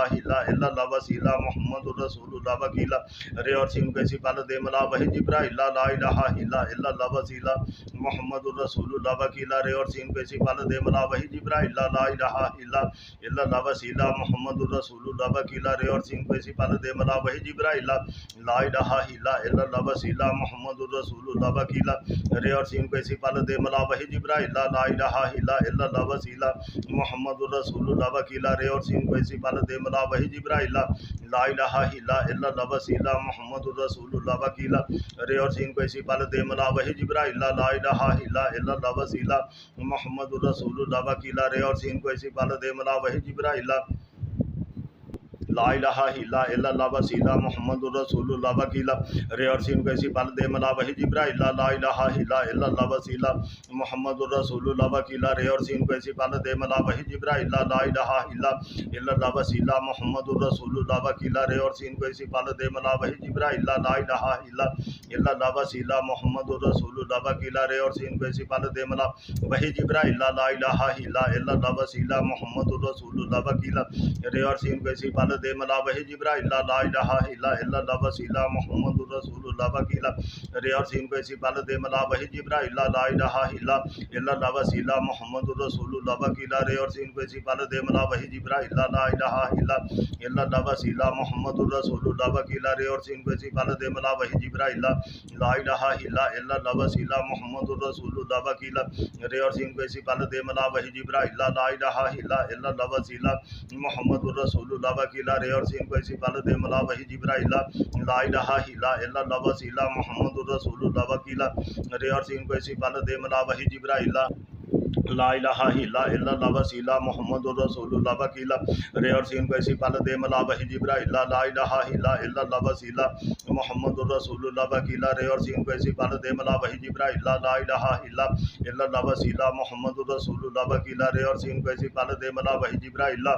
الا اللہ وسیلہ محمد الرسول اللہ وکیلا رے اور سین کو اسی پل دے ملا وحی جبرائیل لا الہ الا اللہ وسیلہ محمد الرسول اللہ وکیلا رے اور سین کو اسی پل دے ملا وحی جبرائیل لا الہ الا اللہ وسیلہ محمد الرسول اللہ وکیلا رے اور سین کو اسی پل دے ملا وحی جبرائیل لا الہ الا اللہ وسیلہ محمد الرسول اللہ وکیلا رے اور سین کو اسی پل دے ملا وحی جبرائیل لا الہ الا اللہ وسیلہ محمد الرسول اللہ وکیلا رے اور سین کو اسی پل دے ملا وحی جبرائیل لا الہ الا اللہ وسیلہ محمد الرسول اللہ وکیلا رے اور سین کو اسی پل دے ملا وحی جبرائیل لا الہ الا اللہ وسیلہ محمد الرسول اللہ وکیلا رے اور سین کو اسی پل دے ملا وحی جبرائیل لا الہ الا اللہ وسیلہ محمد الرسول اللہ وکیلہ رے اور سین کو اسی پال دے ملا وحی جبرائیل لا الہ الا اللہ وسیلہ محمد الرسول اللہ وکیلہ رے اور سین کو اسی پال دے ملا وحی جبرائیل لا الہ الا اللہ وسیلہ محمد الرسول اللہ وکیلہ رے اور سین کو اسی پال دے ملا وحی جبرائیل لا الہ الا اللہ وسیلہ محمد الرسول اللہ وکیلہ رے اور سین کو اسی پال دے ملا وحی جبرائیل لا الہ الا اللہ وسیلہ محمد الرسول اللہ وکیلہ رے اور سین کو اسی پال دے ملا وحی جبرائیل لا الہ الا اللہ وسیلہ محمد الرسول اللہ وکیلہ رے اور سین کو اسی پال دے ملا وحی جبرائیل لا الہ الا اللہ وسیلہ محمد الرسول اللہ وکیلہ رے اور سین کو اسی پال دے ملا وحی جبرائیل لا الہ الا اللہ وسیلہ محمد الرسول اللہ وکیلہ رے اور سین کو اسی پال دے ملا وحی جبرائیل لا الہ الا اللہ وسیلہ محمد الرسول اللہ وکیلہ رے اور سین کو اسی پال دے ملا وحی جبرائیل لا الہ الا اللہ وسیلہ محمد الرسول اللہ وکیلہ رے اور سین کو اسی پال دے ملا وحی جبرائیل لا الہ الا اللہ وسیلہ محمد الرسول اللہ وکیلہ رے اور سین کو اسی پال دے ملا وحی جبرائیل لا الہ الا اللہ وسیلہ محمد الرسول اللہ وکیلہ رے اور سین کو اسی پال دے ملا وحی جبرائیل لا الہ الا اللہ وسیلہ محمد الرسول اللہ وکیلہ رے اور سین کو اسی پال دے ملا وحی جبرائیل لا الہ الا اللہ وسیلہ محمد الرسول اللہ وکیلہ رے اور سین کو اسی پال دے ملا وحی جبرائیل لا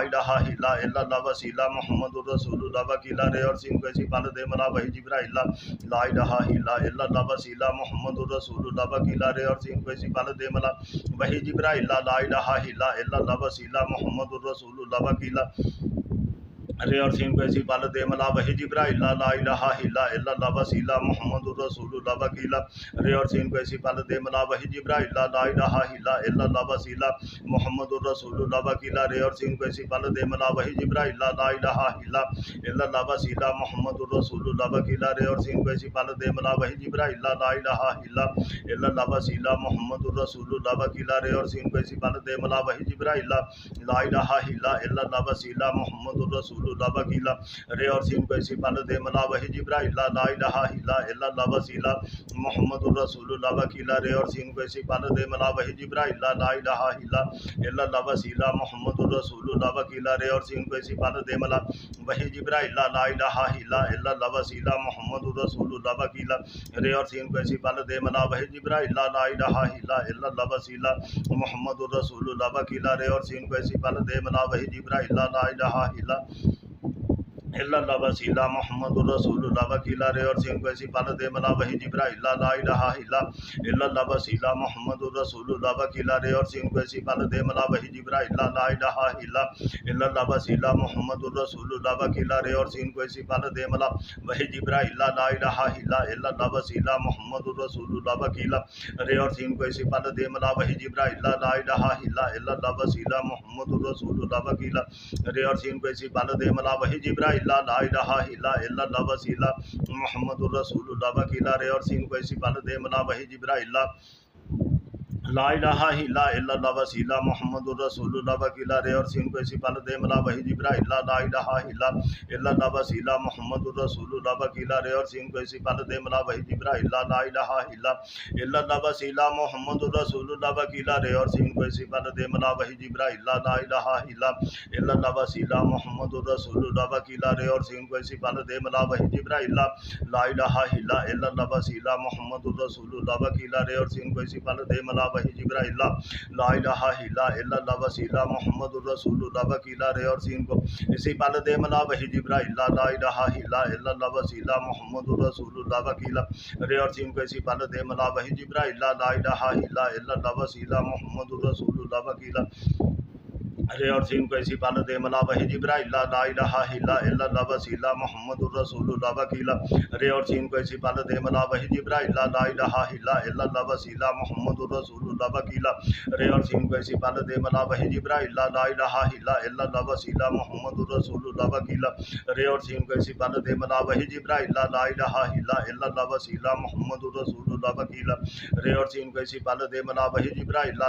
الہ الا اللہ وسیلہ محمد الرسول اللہ وکیلہ رے اور سین کو اسی پال دے ملا وحی جبرائیل لا الہ الا اللہ وسیلہ محمد الرسول اللہ وکیلہ رے اور سین کو اسی پال دے ملا وحی جبرائیل لا الہ الا اللہ وسیلہ محمد الرسول اللہ وکیلہ رے اور سین کو اسی پال دے ملا وحی جبرائیل لا الہ الا اللہ وسیلہ محمد الرسول اللہ وکیلہ رے اور سین کو اسی پال دے ملا وحی جبرائیل لا الہ الا اللہ وسیلہ محمد الرسول اللہ وکیلہ رے اور سین کو اسی پال دے ملا وحی جبرائیل لا الہ الا اللہ وسیلہ محمد الرسول اللہ وکیلہ رے اور سین کو اسی پال دے ملا وحی جبرائیل لا الہ الا اللہ وسیلہ محمد الرسول اللہ وکیلہ رے اور سین کو اسی پال دے ملا وحی جبرائیل لا الہ الا اللہ وسیلہ محمد الرسول اللہ وکیلہ رے اور سین کو اسی پال دے ملا وحی جبرائیل لا الہ الا اللہ وسیلہ محمد الرسول اللہ وکیلہ رے اور سین کو اسی پال دے ملا وحی جبرائیل لا الہ الا اللہ وسیلہ محمد الرسول اللہ وکیلہ رے اور سین کو اسی پال دے ملا وحی جبرائیل لا الہ الا اللہ وسیلہ محمد الرسول اللہ وکیلہ رے اور سین کو اسی پال دے ملا وحی جبرائیل لا الہ الا اللہ وسیلہ محمد الرسول اللہ وکیلہ رے اور سین کو اسی پال دے ملا وحی جبرائیل لا الہ الا اللہ وسیلہ محمد الرسول اللہ وکیلہ رے اور سین کو اسی پال دے ملا وحی جبرائیل لا الہ الا اللہ وسیلہ محمد الرسول اللہ وکیلہ رے اور سین کو اسی پال دے ملا وحی جبرائیل لا الہ الا اللہ وسیلہ محمد الرسول اللہ وکیلہ رے اور سین کو اسی پال دے ملا وحی جبرائیل لا الہ الا اللہ وسیلہ محمد الرسول اللہ وکیلہ رے اور سین کو اسی پال دے ملا وحی جبرائیل لا الہ الا اللہ وسیلہ محمد الرسول اللہ وکیلہ رے اور سین کو اسی پال دے ملا وحی جبرائیل لا الہ الا اللہ وسیلہ محمد الرسول اللہ وکیلہ رے اور سین کو اسی پال دے ملا وحی جبرائیل لا الہ الا اللہ وسیلہ محمد الرسول اللہ وکیلہ رے اور سین کو اسی پال دے ملا وحی جبرائیل لا الہ الا اللہ وسیلہ محمد الرسول اللہ وکیلہ رے اور سین کو اسی پال دے ملا وحی جبرائیل لا الہ الا اللہ وسیلہ محمد الرسول اللہ وکیلہ رے اور سین کو اسی پال دے ملا وحی جبرائیل لا الہ الا اللہ وسیلہ محمد الرسول اللہ وکیلہ رے اور سین کو اسی پال دے ملا وحی جبرائیل لا الہ الا اللہ وسیلہ محمد الرسول اللہ وکیلہ رے اور سین کو اسی پال دے ملا وحی جبرائیل لا الہ الا اللہ وسیلہ محمد الرسول اللہ وکیلہ رے اور سین کو اسی پال دے ملا وحی جبرائیل لا الہ الا اللہ وسیلہ محمد الرسول اللہ وکیلہ رے اور سین کو اسی پال دے ملا وحی جبرائیل لا الہ الا اللہ وسیلہ محمد الرسول اللہ وکیلہ رے اور سین کو اسی پال دے ملا وحی جبرائیل لا الہ الا اللہ وسیلہ محمد الرسول اللہ وکیلہ رے اور سین کو اسی پال دے ملا وحی جبرائیل لا الہ الا اللہ وسیلہ محمد الرسول اللہ وکیلہ رے اور سین کو اسی پال دے ملا وحی جبرائیل لا الہ الا اللہ وسیلہ محمد الرسول اللہ وکیلہ رے اور سین کو اسی پال دے ملا وحی جبرائیل لا الہ الا اللہ وسیلہ محمد الرسول اللہ وکیلہ رے اور سین کو اسی پال دے ملا وحی جبرائیل لا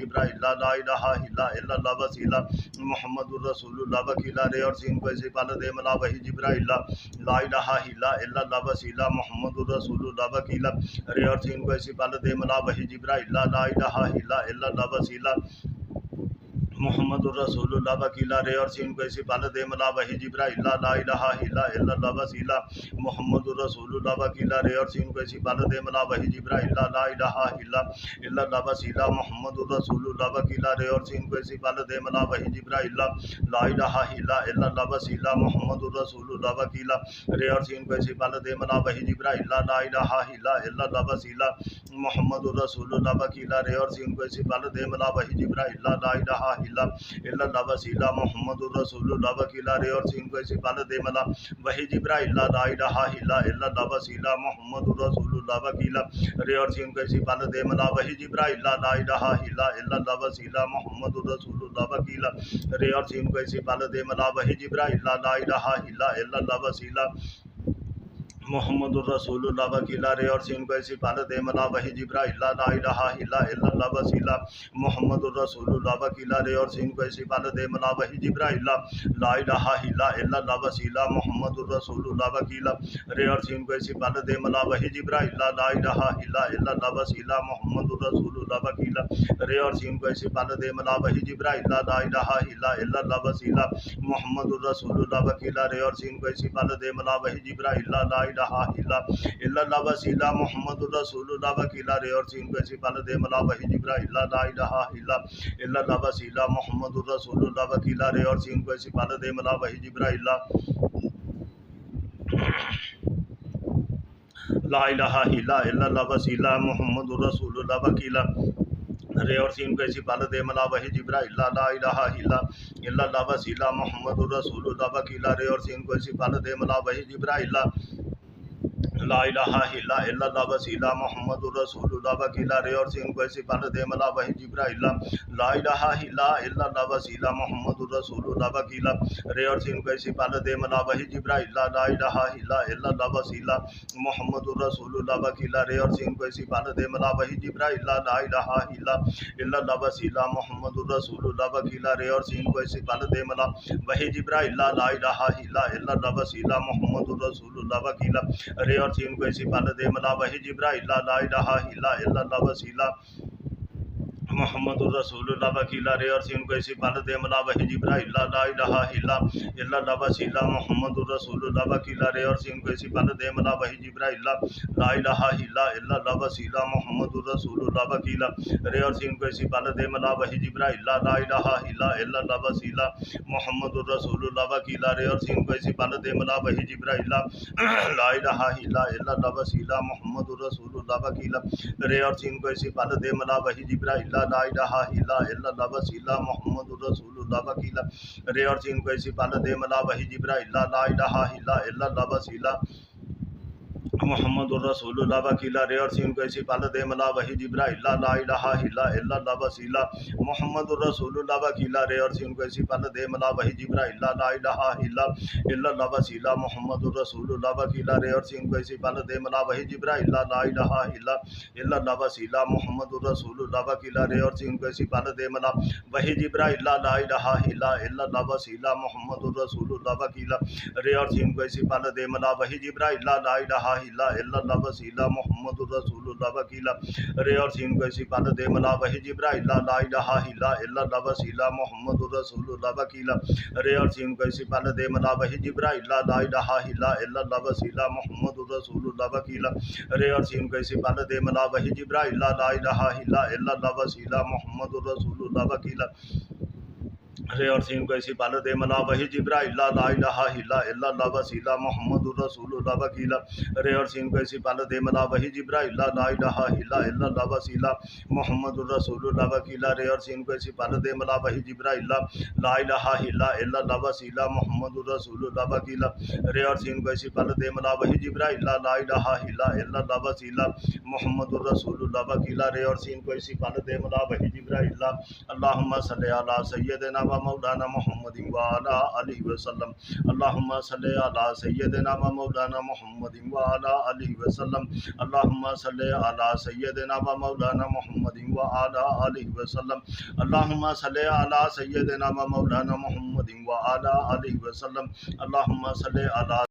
جبرائیل لا الہ الا اللہ وسیلہ محمد الرسول اللہ وکیلا رے اور سین کو ایسی پال دے ملا وحی جبرائیل لا الہ الا اللہ وسیلہ محمد الرسول اللہ وکیلا رے اور سین کو ایسی پال دے ملا وحی جبرائیل لا الہ الا اللہ وسیلہ محمد الرسول اللہ وکیلا رے اور سین کو ایسی پال دے ملا وحی جبرائیل لا الہ الا اللہ وسیلہ محمد الرسول اللہ وکیلا رے اور سین کو ایسی پال دے ملا وحی جبرائیل لا الہ الا اللہ وسیلہ محمد الرسول اللہ وکیلا رے اور سین کو ایسی پال دے ملا وحی جبرائیل لا الہ الا اللہ وسیلہ محمد الرسول اللہ وکیلا رے اور سین کو ایسی پال دے ملا وحی جبرائیل لا الہ الا اللہ وسیلہ محمد الرسول اللہ وکیلا رے اور سین کو ایسی پال دے ملا وحی جبرائیل لا الہ اللہ وسیلہ محمد الرسول اللہ وکیلا رے اور سین کو ایسی پال دے ملا وحی جبرائیل لا الہ الا اللہ وسیلہ محمد الرسول اللہ وکیلا رے اور سین کو ایسی پال دے ملا وحی جبرائیل لا الہ الا اللہ وسیلہ محمد الرسول اللہ وکیلا رے اور سین کو ایسی پال دے ملا وحی جبرائیل لا الہ الا اللہ وسیلہ محمد الرسول اللہ وکیلا رے اور سین کو ایسی پال دے ملا وحی جبرائیل لا الہ الا اللہ وسیلہ محمد الرسول اللہ وکیلا رے اور سین کو ایسی پال دے ملا وحی جبرائیل لا الہ الا اللہ وسیلہ محمد الرسول اللہ وکیلا رے اور سین کو ایسی پال دے ملا وحی جبرائیل لا الہ الا اللہ وسیلہ محمد الرسول اللہ وکیلا رے اور سین کو ایسی پال دے ملا وحی جبرائیل لا الہ الا اللہ وسیلہ محمد الرسول اللہ وکیلا رے اور سین کو ایسی پال دے ملا وحی جبرائیل لا الہ الا اللہ وسیلہ محمد الرسول اللہ وکیلا رے اور سین کو ایسی پال دے ملا وحی جبرائیل لا الہ الا اللہ وسیلہ محمد الرسول اللہ وکیلا رے اور سین کو ایسی پال دے ملا وحی جبرائیل لا الہ الا اللہ وسیلہ محمد الرسول اللہ وکیلا رے اور سین کو ایسی پال دے ملا وحی جبرائیل لا الہ الا اللہ وسیلہ محمد الرسول اللہ وکیلا رے اور سین کو ایسی پال دے ملا وحی جبرائیل لا الہ الا اللہ وسیلہ محمد الرسول اللہ وکیلا رے اور سین کو ایسی پال دے ملا وحی جبرائیل لا الہ الا اللہ وسیلہ محمد الرسول اللہ وکیلا رے اور سین کو ایسی پال دے ملا وحی جبرائیل لا الہ الا اللہ وسیلہ محمد الرسول اللہ وکیلا رے اور سین کو ایسی پال دے ملا وحی جبرائیل لا الہ الا اللہ وسیلہ محمد الرسول اللہ وکیلا رے اور سین کو ایسی پال دے ملا وحی جبرائیل لا الہ الا اللہ وسیلہ محمد الرسول اللہ وکیلا رے اور سین کو ایسی پال دے ملا وحی جبرائیل لا الہ الا اللہ وسیلہ محمد الرسول اللہ وکیلا رے اور سین کو ایسی پال دے ملا وحی جبرائیل لا الہ الا اللہ وسیلہ محمد الرسول اللہ وکیلا رے اور سین کو ایسی پال دے ملا وحی جبرائیل لا الہ الا اللہ وسیلہ محمد الرسول اللہ وکیلا رے اور سین کو ایسی پال دے ملا وحی جبرائیل لا الہ الا اللہ وسیلہ محمد الرسول اللہ وکیلا رے اور سین کو ایسی پال دے ملا وحی جبرائیل لا الہ الا اللہ وسیلہ محمد الرسول اللہ وکیلا رے اور سین کو ایسی پال دے ملا وحی جبرائیل لا الہ الا اللہ وسیلہ محمد الرسول اللہ وکیلا رے اور سین کو ایسی پال دے ملا وحی جبرائیل لا الہ الا اللہ وسیلہ محمد الرسول اللہ وکیلا رے اور سین کو ایسی پال دے ملا وحی جبرائیل لا الہ الا اللہ وسیلہ محمد الرسول اللہ وکیلا رے اور سین کو ایسی پال دے ملا وحی جبرائیل لا الہ الا اللہ وسیلہ محمد الرسول اللہ وکیلا رے اور سین کو ایسی پال دے ملا وحی جبرائیل لا الہ الا اللہ وسیلہ محمد الرسول اللہ وکیلا رے اور سین کو ایسی پال دے ملا وحی جبرائیل لا الہ الا اللہ وسیلہ محمد الرسول اللہ وکیلا رے اور سین کو ایسی پال دے ملا وحی جبرائیل لا الہ الا اللہ وسیلہ محمد الرسول اللہ وکیلا رے اور سین کو ایسی پال دے ملا وحی جبرائیل لا الہ الا اللہ وسیلہ محمد الرسول اللہ وکیلا رے اور سین کو ایسی پال دے ملا وحی جبرائیل لا الہ الا اللہ وسیلہ محمد الرسول اللہ وکیلا رے اور سین کو ایسی پال دے ملا وحی جبرائیل لا الہ الا اللہ وسیلہ محمد الرسول اللہ وکیلا رے اور سین کو ایسی پال دے ملا وحی جبرائیل لا الہ الا اللہ وسیلہ محمد الرسول اللہ وکیلا رے اور سین کو ایسی پال دے ملا وحی جبرائیل لا الہ الا اللہ وسیلہ محمد الرسول اللہ وکیلا رے اور سین کو ایسی پال دے ملا وحی جبرائیل لا الہ الا اللہ وسیلہ محمد الرسول اللہ وکیلا رے اور سین کو ایسی پال دے ملا وحی جبرائیل لا الہ الا اللہ وسیلہ محمد الرسول اللہ وکیلا رے اور سین کو ایسی پال دے ملا وحی جبرائیل اللہم صلی علی سیدنا ومولانا محمد وعلى آله وسلم اللهم صل على سيدنا ومولانا محمد وعلى آله وسلم اللهم صل على سيدنا ومولانا محمد وعلى آله وسلم اللهم صل على سيدنا ومولانا محمد وعلى آله وسلم اللهم صل على